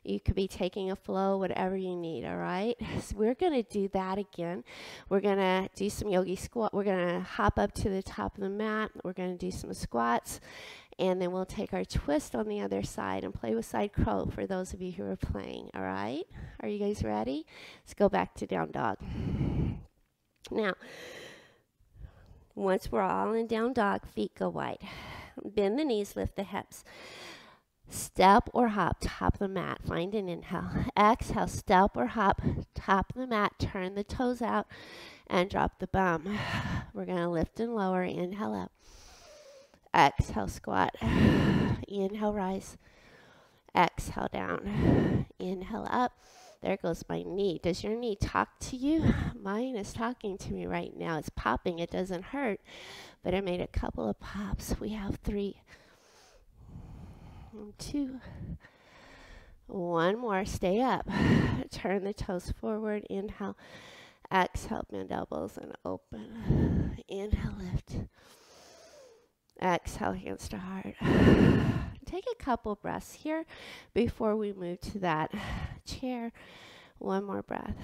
You could be taking a flow, whatever you need, all right? So we're going to do that again. We're going to do some yogi squat. We're going to hop up to the top of the mat. We're going to do some squats. And then we'll take our twist on the other side and play with side crow for those of you who are playing, all right? Are you guys ready? Let's go back to down dog. Now, once we're all in down dog, feet go wide. Bend the knees, lift the hips. Step or hop, top of the mat. Find an inhale. Exhale, step or hop, top of the mat. Turn the toes out and drop the bum. We're going to lift and lower. Inhale up. Exhale, squat. Inhale, rise. Exhale, down. Inhale, up. There goes my knee. Does your knee talk to you? Mine is talking to me right now. It's popping. It doesn't hurt, but I made a couple of pops. We have 3, 2, 1 more. Stay up. Turn the toes forward. Inhale. Exhale, bend elbows and open. Inhale, lift. Exhale, hands to heart. take a couple breaths here before we move to that chair. One more breath.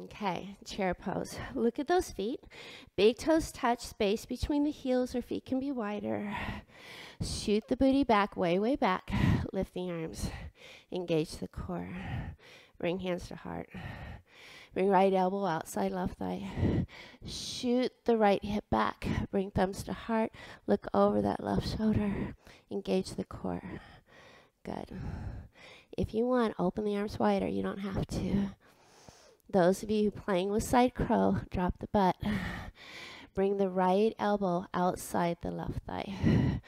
Okay, chair pose. Look at those feet. Big toes touch, space between the heels or feet can be wider. Shoot the booty back, way, way back. Lift the arms. Engage the core. Bring hands to heart. Bring right elbow outside left thigh. Shoot the right hip back. Bring thumbs to heart. Look over that left shoulder. Engage the core. Good. If you want, open the arms wider. You don't have to. Those of you playing with side crow, drop the butt. Bring the right elbow outside the left thigh.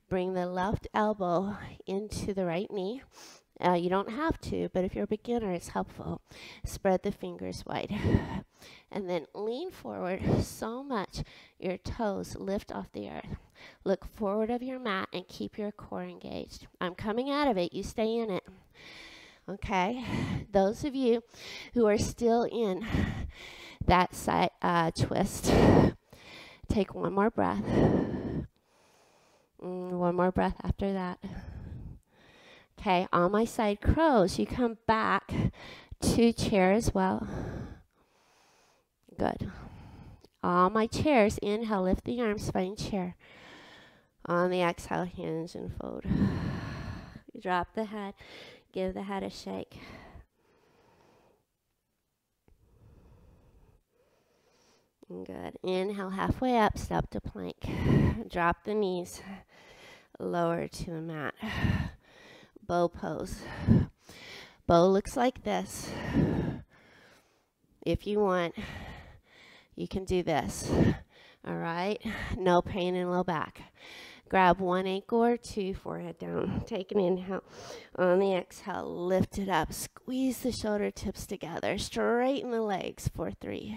Bring the left elbow into the right knee. You don't have to, but if you're a beginner, it's helpful. Spread the fingers wide. And then lean forward so much your toes lift off the earth. Look forward of your mat and keep your core engaged. I'm coming out of it. You stay in it. Okay? Those of you who are still in that side twist, take one more breath. One more breath after that. Okay, on my side crows, you come back to chair as well. Good. On my chairs, inhale, lift the arms, find chair. On the exhale, hinge and fold. Drop the head, give the head a shake. Good. Inhale, halfway up, step to plank. Drop the knees, lower to the mat. Bow pose. Bow looks like this. If you want, you can do this. All right? No pain in low back. Grab one ankle or two, forehead down. Take an inhale. On the exhale, lift it up. Squeeze the shoulder tips together. Straighten the legs for 3,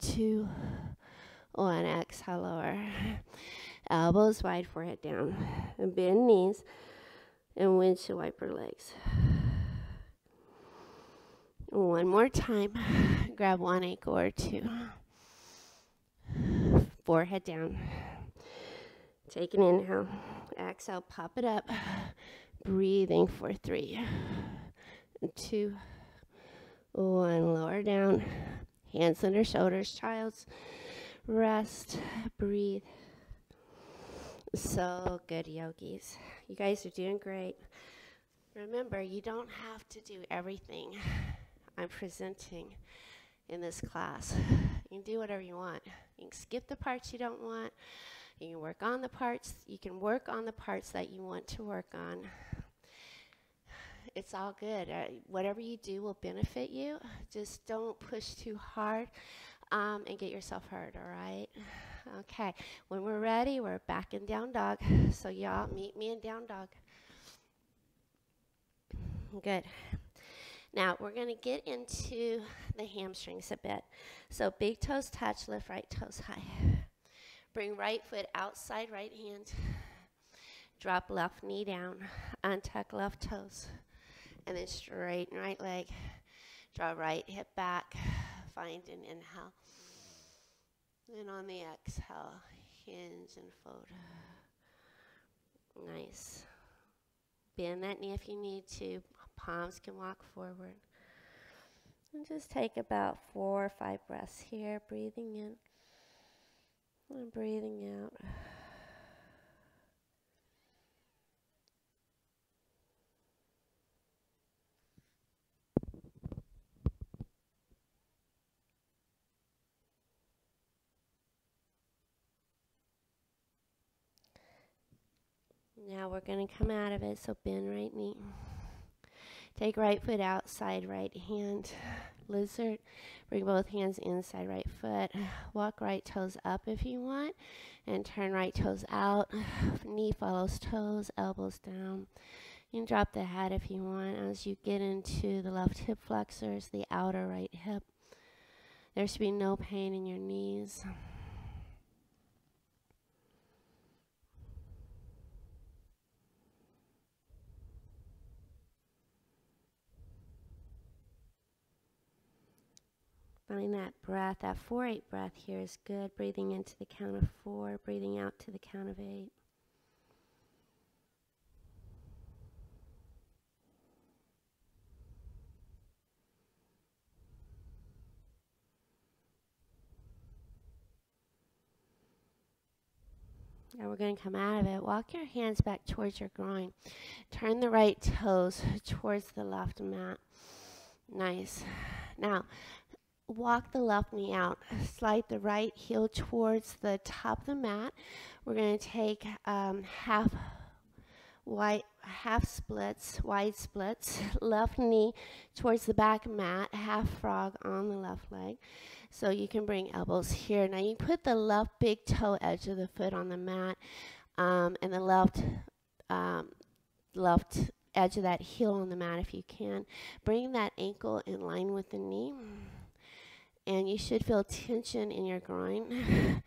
2, 1. Exhale, lower. Elbows wide, forehead down. And bend knees. And windshield wiper legs. One more time. Grab one ankle or two. Forehead down. Take an inhale. Exhale, pop it up. Breathing for 3, 2, 1. Lower down. Hands under shoulders. Child's rest. Breathe. So good, yogis. You guys are doing great. Remember, you don't have to do everything I'm presenting in this class. You can do whatever you want. You can skip the parts you don't want. You can work on the parts. You can work on the parts that you want to work on. It's all good. Whatever you do will benefit you. Just don't push too hard and get yourself hurt, all right? Okay, when we're ready, we're back in down dog. So y'all meet me in down dog. Good. Now we're going to get into the hamstrings a bit. So big toes touch, lift right toes high. Bring right foot outside right hand. Drop left knee down. Untuck left toes. And then straighten right leg. Draw right hip back. Find an inhale. And on the exhale, hinge and fold. Nice. Bend that knee if you need to. Palms can walk forward. And just take about 4 or 5 breaths here. Breathing in and breathing out. Now we're going to come out of it, so bend right knee. Take right foot outside right hand. Lizard. Bring both hands inside right foot. Walk right toes up if you want. And turn right toes out. Knee follows toes, elbows down. You can drop the head if you want as you get into the left hip flexors, the outer right hip. There should be no pain in your knees. Find that breath, that 4-8 breath here is good. Breathing into the count of 4, breathing out to the count of 8. Now we're going to come out of it. Walk your hands back towards your groin. Turn the right toes towards the left mat. Nice. Now, walk the left knee out. Slide the right heel towards the top of the mat. We're going to take wide splits. Left knee towards the back mat. Half frog on the left leg. So you can bring elbows here. Now you put the left big toe edge of the foot on the mat, and the left edge of that heel on the mat if you can. Bring that ankle in line with the knee, and you should feel tension in your groin.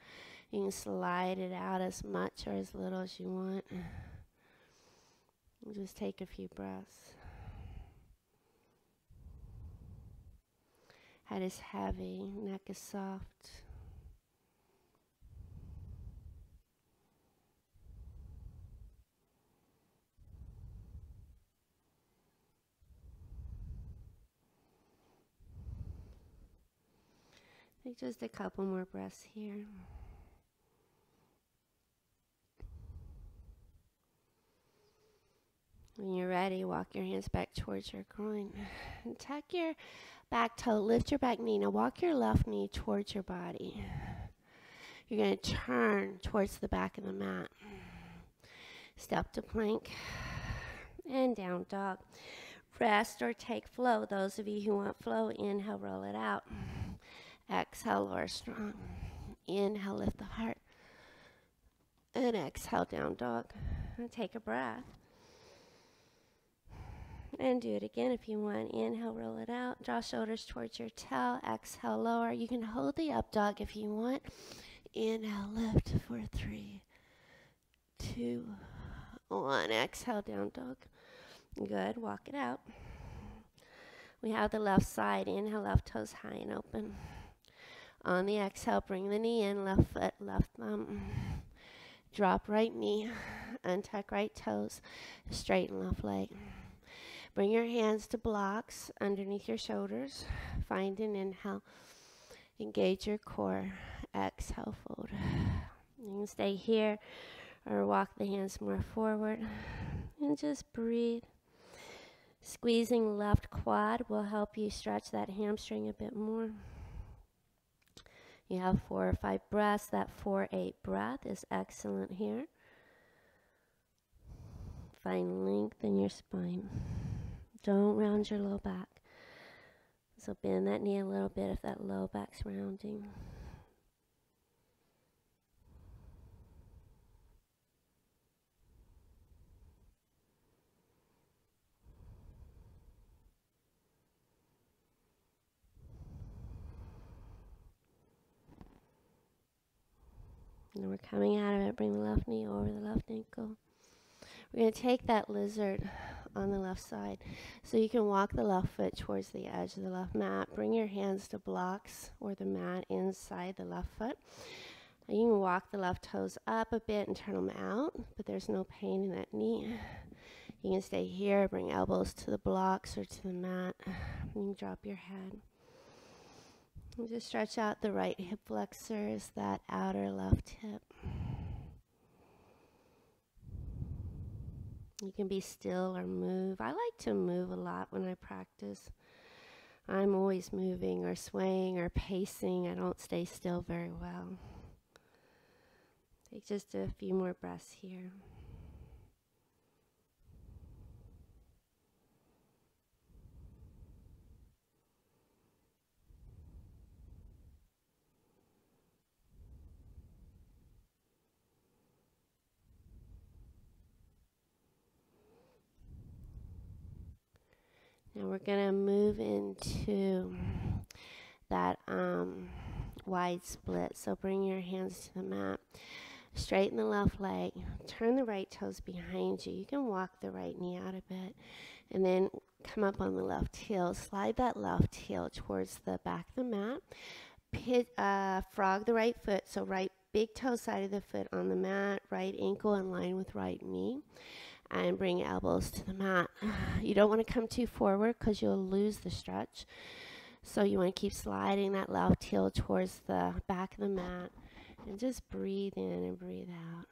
You can slide it out as much or as little as you want. Just take a few breaths. Head is heavy, neck is soft. Take just a couple more breaths here. When you're ready, walk your hands back towards your groin. And tuck your back toe, lift your back knee. Now walk your left knee towards your body. You're going to turn towards the back of the mat. Step to plank and down dog. Rest or take flow. Those of you who want flow, inhale, roll it out. Exhale, lower strong. Inhale, lift the heart. And exhale, down dog. And take a breath. And do it again if you want. Inhale, roll it out. Draw shoulders towards your tail. Exhale, lower. You can hold the up dog if you want. Inhale, lift for 3, 2, 1. Exhale, down dog. Good. Walk it out. We have the left side. Inhale, left toes high and open. On the exhale, bring the knee in. Left foot, left thumb. Drop right knee. Untuck right toes. Straighten left leg. Bring your hands to blocks underneath your shoulders. Find an inhale. Engage your core. Exhale, fold. You can stay here or walk the hands more forward. And just breathe. Squeezing left quad will help you stretch that hamstring a bit more. You have 4 or 5 breaths. That 4-8 breath is excellent here. Find length in your spine. Don't round your low back. So bend that knee a little bit if that low back's rounding. And we're coming out of it. Bring the left knee over the left ankle. We're going to take that lizard on the left side. So you can walk the left foot towards the edge of the left mat. Bring your hands to blocks or the mat inside the left foot. And you can walk the left toes up a bit and turn them out, but there's no pain in that knee. You can stay here, bring elbows to the blocks or to the mat. You can drop your head. And just stretch out the right hip flexors, that outer left hip. You can be still or move. I like to move a lot when I practice. I'm always moving or swaying or pacing. I don't stay still very well. Take just a few more breaths here. Now we're going to move into that wide split. So bring your hands to the mat. Straighten the left leg. Turn the right toes behind you. You can walk the right knee out a bit. And then come up on the left heel. Slide that left heel towards the back of the mat. Frog the right foot. So right big toe side of the foot on the mat. Right ankle in line with right knee. And bring elbows to the mat. You don't want to come too forward because you'll lose the stretch. So you want to keep sliding that left heel towards the back of the mat And just breathe in and breathe out.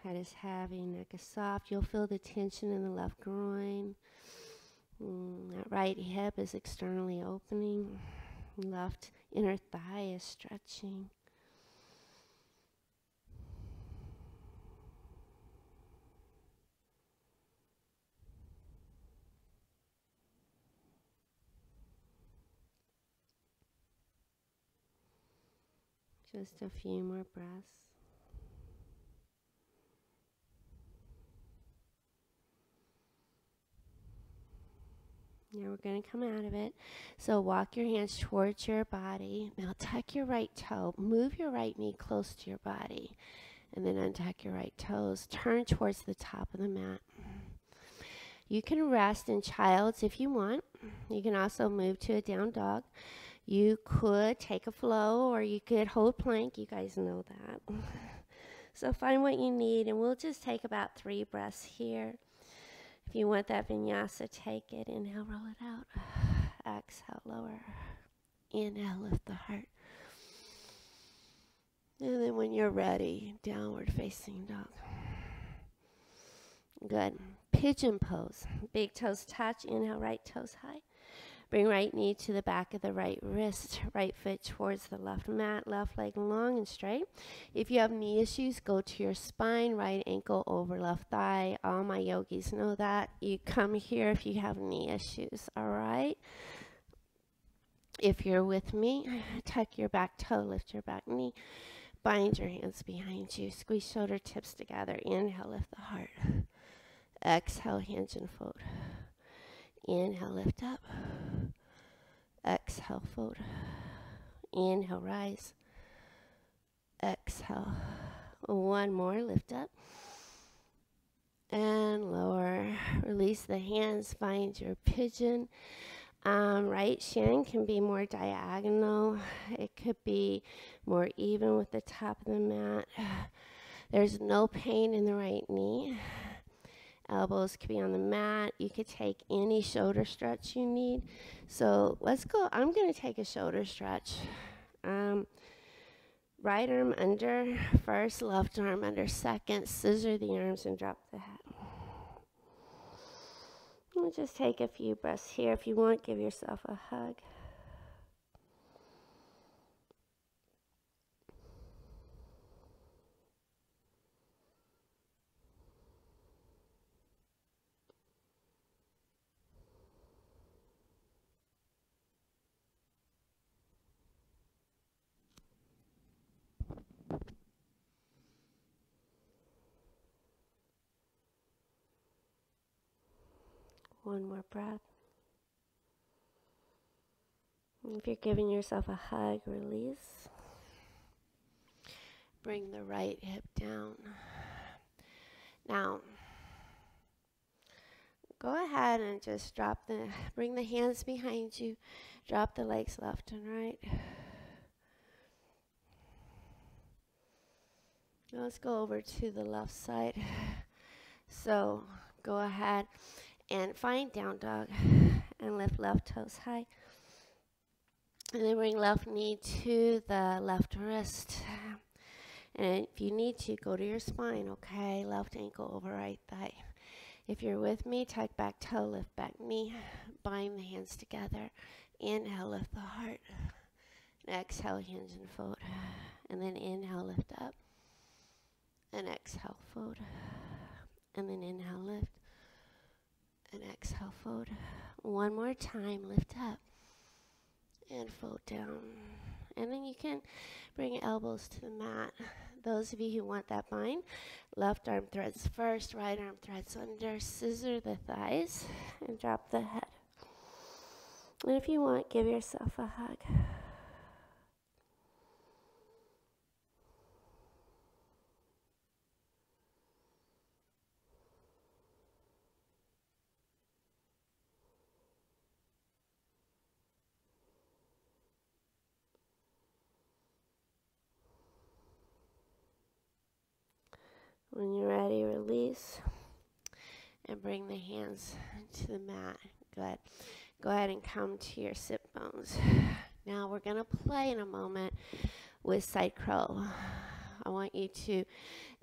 Head is heavy, neck is soft. You'll feel the tension in the left groin. That right hip is externally opening. Left inner thigh is stretching. Just a few more breaths. Now we're going to come out of it. So walk your hands towards your body. Now tuck your right toe. Move your right knee close to your body. And then untuck your right toes. Turn towards the top of the mat. You can rest in child's if you want. You can also move to a down dog. You could take a flow or you could hold plank. You guys know that. So find what you need, and we'll just take about 3 breaths here. If you want that vinyasa, take it. Inhale, roll it out. Exhale, lower. Inhale, lift the heart. And then when you're ready, downward facing dog. Good. Pigeon pose. Big toes touch. Inhale, right toes high. Bring right knee to the back of the right wrist. Right foot towards the left mat. Left leg long and straight. If you have knee issues, go to your spine. Right ankle over left thigh. All my yogis know that. You come here if you have knee issues. All right? If you're with me, tuck your back toe. Lift your back knee. Bind your hands behind you. Squeeze shoulder tips together. Inhale, lift the heart. Exhale, hinge and fold. Inhale, lift up. Exhale, fold. Inhale, rise. Exhale. One more, lift up. And lower. Release the hands, find your pigeon. Right shin can be more diagonal. It could be more even with the top of the mat. There's no pain in the right knee. Elbows could be on the mat. You could take any shoulder stretch you need. So let's go. I'm going to take a shoulder stretch. Right arm under first, left arm under second. Scissor the arms and drop the head. We'll just take a few breaths here. If you want, give yourself a hug. One more breath. If you're giving yourself a hug, release. Bring the right hip down. Now, go ahead and just bring the hands behind you. Drop the legs left and right. Let's go over to the left side. So go ahead and find down dog and lift left toes high. And then bring left knee to the left wrist. And if you need to, go to your spine, okay? Left ankle over right thigh. If you're with me, tuck back toe, lift back knee. Bind the hands together. Inhale, lift the heart. And exhale, hinge and fold. And then inhale, lift up. And exhale, fold. And then inhale, lift. And exhale, fold. One more time, lift up. And fold down. And then you can bring elbows to the mat. Those of you who want that bind, left arm threads first, right arm threads under. Scissor the thighs and drop the head. And if you want, give yourself a hug. When you're ready, release and bring the hands to the mat. Good. Go ahead and come to your sit bones. Now we're going to play in a moment with side crow. I want you to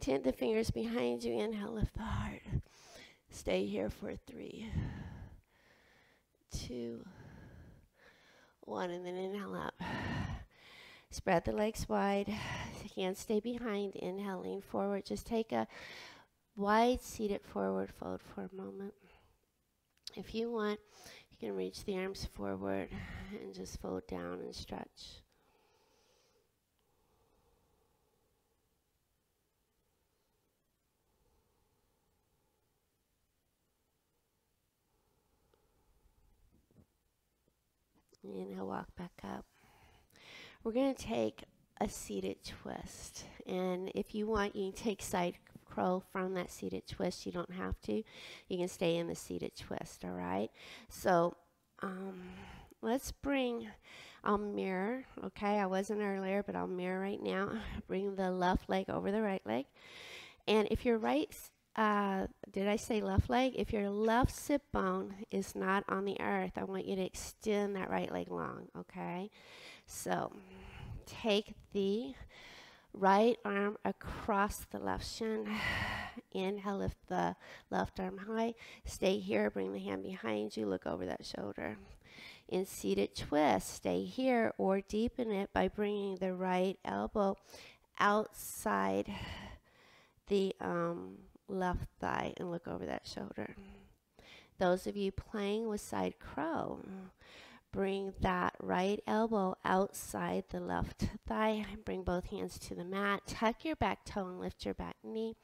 tint the fingers behind you. Inhale, lift the heart. Stay here for 3, 2, 1, and then inhale up. Spread the legs wide. Hands stay behind. Inhale, lean forward. Just take a wide seated forward fold for a moment. If you want, you can reach the arms forward and just fold down and stretch. Inhale, walk back up. We're going to take a seated twist. And if you want, you can take side crow from that seated twist. You don't have to. You can stay in the seated twist, all right? So let's bring, I'll mirror, okay? I wasn't earlier, but I'll mirror right now. Bring the left leg over the right leg. And if your right, did I say left leg? If your left sit bone is not on the earth, I want you to extend that right leg long, okay? So take the right arm across the left shin. Inhale, lift the left arm high. Stay here, bring the hand behind you, look over that shoulder. In seated twist, stay here or deepen it by bringing the right elbow outside the left thigh and look over that shoulder. Those of you playing with side crow, bring that right elbow outside the left thigh. Bring both hands to the mat. Tuck your back toe and lift your back knee.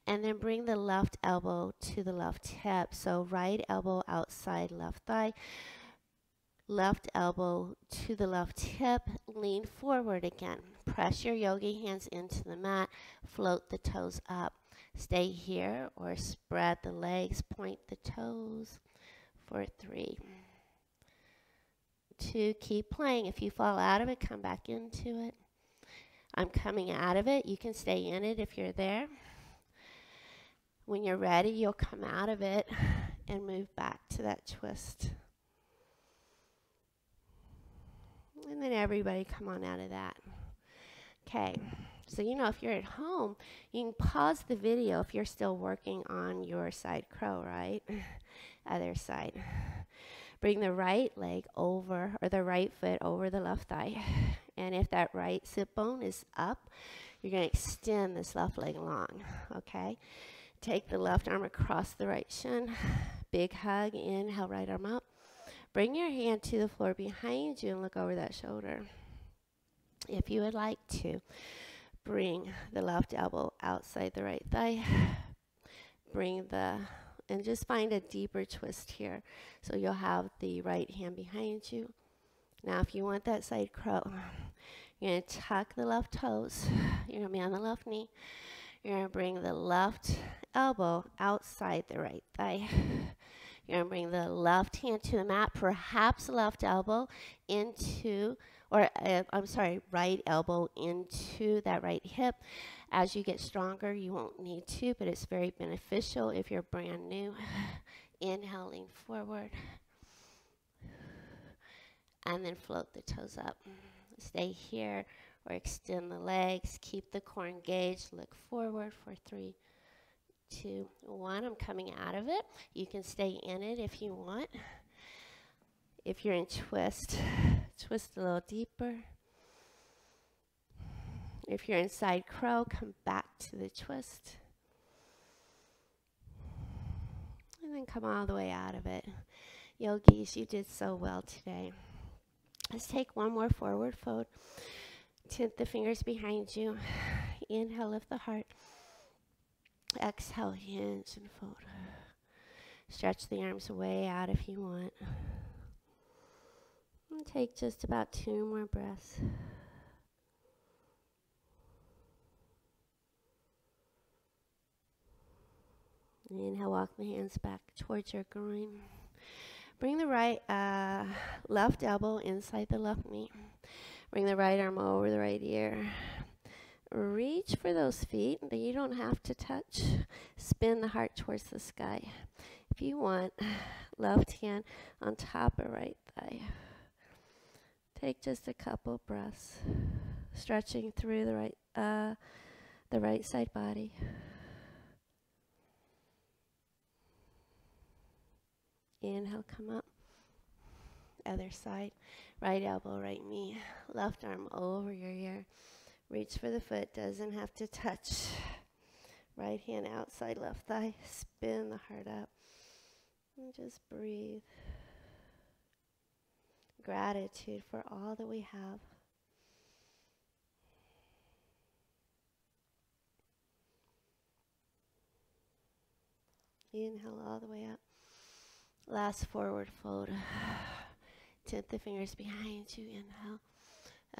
And then bring the left elbow to the left hip. So right elbow outside left thigh. Left elbow to the left hip. Lean forward again. Press your yogi hands into the mat. Float the toes up. Stay here or spread the legs. Point the toes for 3, 2, keep playing. If you fall out of it, come back into it. I'm coming out of it. You can stay in it if you're there. When you're ready, you'll come out of it and move back to that twist. And then everybody come on out of that. Okay. So, you know, if you're at home, you can pause the video if you're still working on your side crow, right? Other side. Bring the right leg over, or the right foot over the left thigh. And if that right sit bone is up, you're going to extend this left leg long, okay? Take the left arm across the right shin. Big hug, inhale, right arm up. Bring your hand to the floor behind you and look over that shoulder. If you would like to, bring the left elbow outside the right thigh. And just find a deeper twist here. So you'll have the right hand behind you. Now if you want that side crow, you're going to tuck the left toes. You're going to be on the left knee. You're going to bring the left elbow outside the right thigh. You're going to bring the left hand to the mat, perhaps left elbow into, right elbow into that right hip. As you get stronger, you won't need to, but it's very beneficial if you're brand new. Inhaling forward. And then float the toes up. Stay here or extend the legs. Keep the core engaged. Look forward for 3, 2, 1. I'm coming out of it. You can stay in it if you want. If you're in twist, twist a little deeper. If you're in side crow, come back to the twist. And then come all the way out of it. Yogis, you did so well today. Let's take one more forward fold. Tint the fingers behind you. Inhale, lift the heart. Exhale, hinge and fold. Stretch the arms way out if you want. And take just about 2 more breaths. Inhale, walk the hands back towards your groin. Bring the left elbow inside the left knee. Bring the right arm over the right ear. Reach for those feet that you don't have to touch. Spin the heart towards the sky. If you want, left hand on top of right thigh. Take just a couple breaths, stretching through the right side body. Inhale, come up. Other side. Right elbow, right knee. Left arm over your ear. Reach for the foot. Doesn't have to touch. Right hand outside left thigh. Spin the heart up. And just breathe. Gratitude for all that we have. Inhale all the way up. Last forward fold. Tip the fingers behind you. Inhale.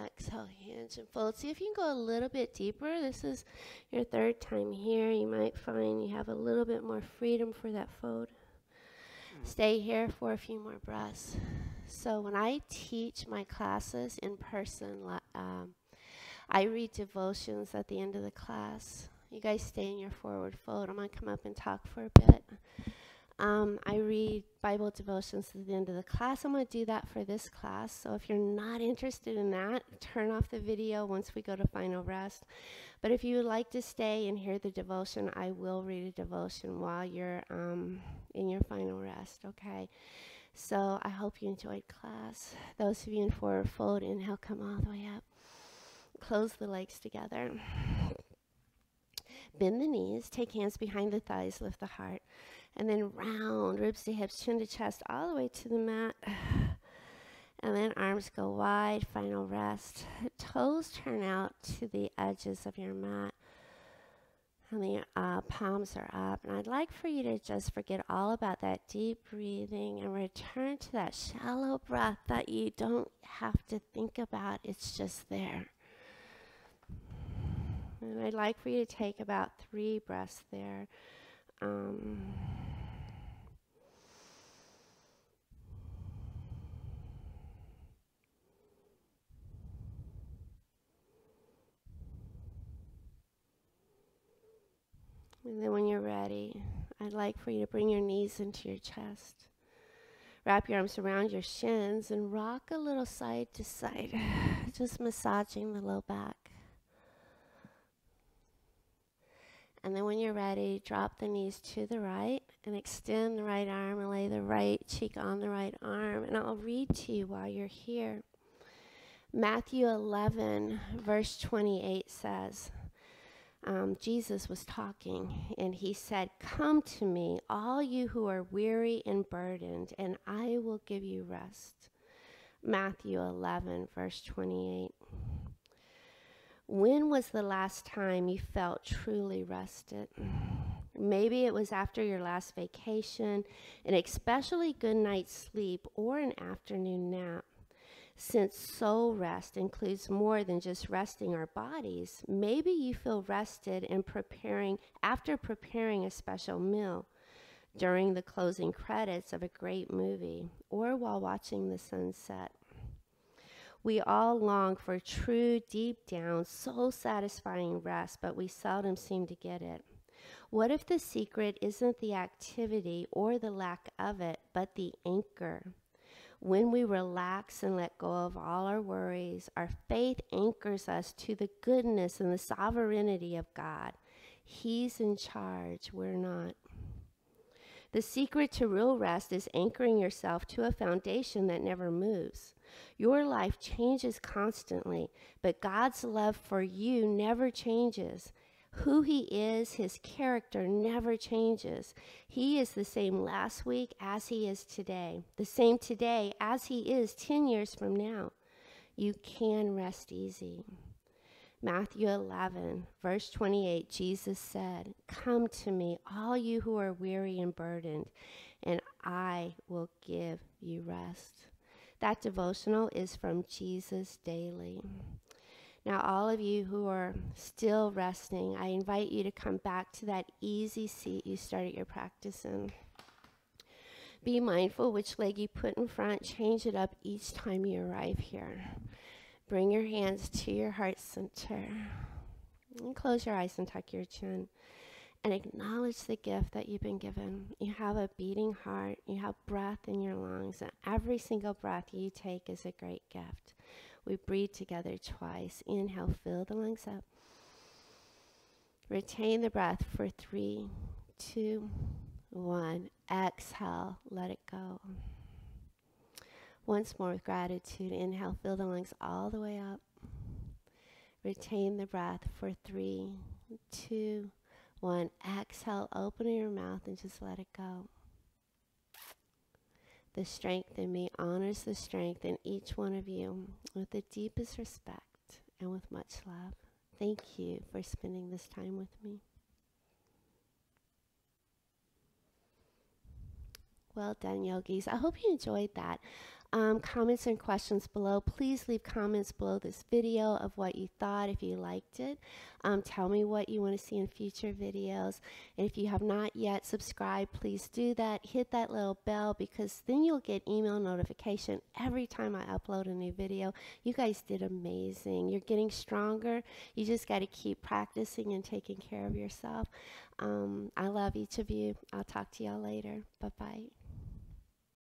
Exhale, hinge and fold. See if you can go a little bit deeper. This is your third time here. You might find you have a little bit more freedom for that fold. Stay here for a few more breaths. So when I teach my classes in person, I read devotions at the end of the class. You guys stay in your forward fold. I'm going to come up and talk for a bit. I read Bible devotions at the end of the class. I'm going to do that for this class. So if you're not interested in that, turn off the video once we go to final rest. But if you would like to stay and hear the devotion, I will read a devotion while you're in your final rest, okay? So I hope you enjoyed class. Those of you in forward fold, inhale, come all the way up. Close the legs together. Bend the knees, take hands behind the thighs, lift the heart. And then round, ribs to hips, chin to chest, all the way to the mat. And then arms go wide, final rest. Toes turn out to the edges of your mat. And the palms are up. And I'd like for you to just forget all about that deep breathing and return to that shallow breath that you don't have to think about. It's just there. And I'd like for you to take about 3 breaths there. And then when you're ready, I'd like for you to bring your knees into your chest. Wrap your arms around your shins and rock a little side to side, just massaging the low back. And then when you're ready, drop the knees to the right and extend the right arm and lay the right cheek on the right arm. And I'll read to you while you're here. Matthew 11, verse 28 says, Jesus was talking and he said, "Come to me, all you who are weary and burdened, and I will give you rest." Matthew 11, verse 28. When was the last time you felt truly rested? Maybe it was after your last vacation, an especially good night's sleep, or an afternoon nap. Since soul rest includes more than just resting our bodies, maybe you feel rested in after preparing a special meal, during the closing credits of a great movie, or while watching the sunset. We all long for true, deep down, soul-satisfying rest, but we seldom seem to get it. What if the secret isn't the activity or the lack of it, but the anchor? When we relax and let go of all our worries, our faith anchors us to the goodness and the sovereignty of God. He's in charge, we're not. The secret to real rest is anchoring yourself to a foundation that never moves. Your life changes constantly, but God's love for you never changes. Who he is, his character never changes. He is the same last week as he is today, the same today as he is 10 years from now. You can rest easy. Matthew 11, verse 28, Jesus said, "Come to me, all you who are weary and burdened, and I will give you rest." That devotional is from Jesus Daily. Now, all of you who are still resting, I invite you to come back to that easy seat you started your practice in. Be mindful which leg you put in front. Change it up each time you arrive here. Bring your hands to your heart center. And close your eyes and tuck your chin. and acknowledge the gift that you've been given. You have a beating heart, you have breath in your lungs, and every single breath you take is a great gift. We breathe together twice. Inhale, fill the lungs up. Retain the breath for 3, 2, 1. Exhale, let it go. Once more with gratitude. Inhale, fill the lungs all the way up. Retain the breath for 3, 2, 1. Exhale, open your mouth and just let it go. The strength in me honors the strength in each one of you with the deepest respect and with much love. Thank you for spending this time with me. Well done, yogis. I hope you enjoyed that. Comments and questions below. Please leave comments below this video of what you thought, if you liked it. Tell me what you want to see in future videos. And if you have not yet subscribed, please do that. Hit that little bell, because then you'll get email notification every time I upload a new video. You guys did amazing. You're getting stronger. You just got to keep practicing and taking care of yourself. I love each of you. I'll talk to y'all later. Bye-bye.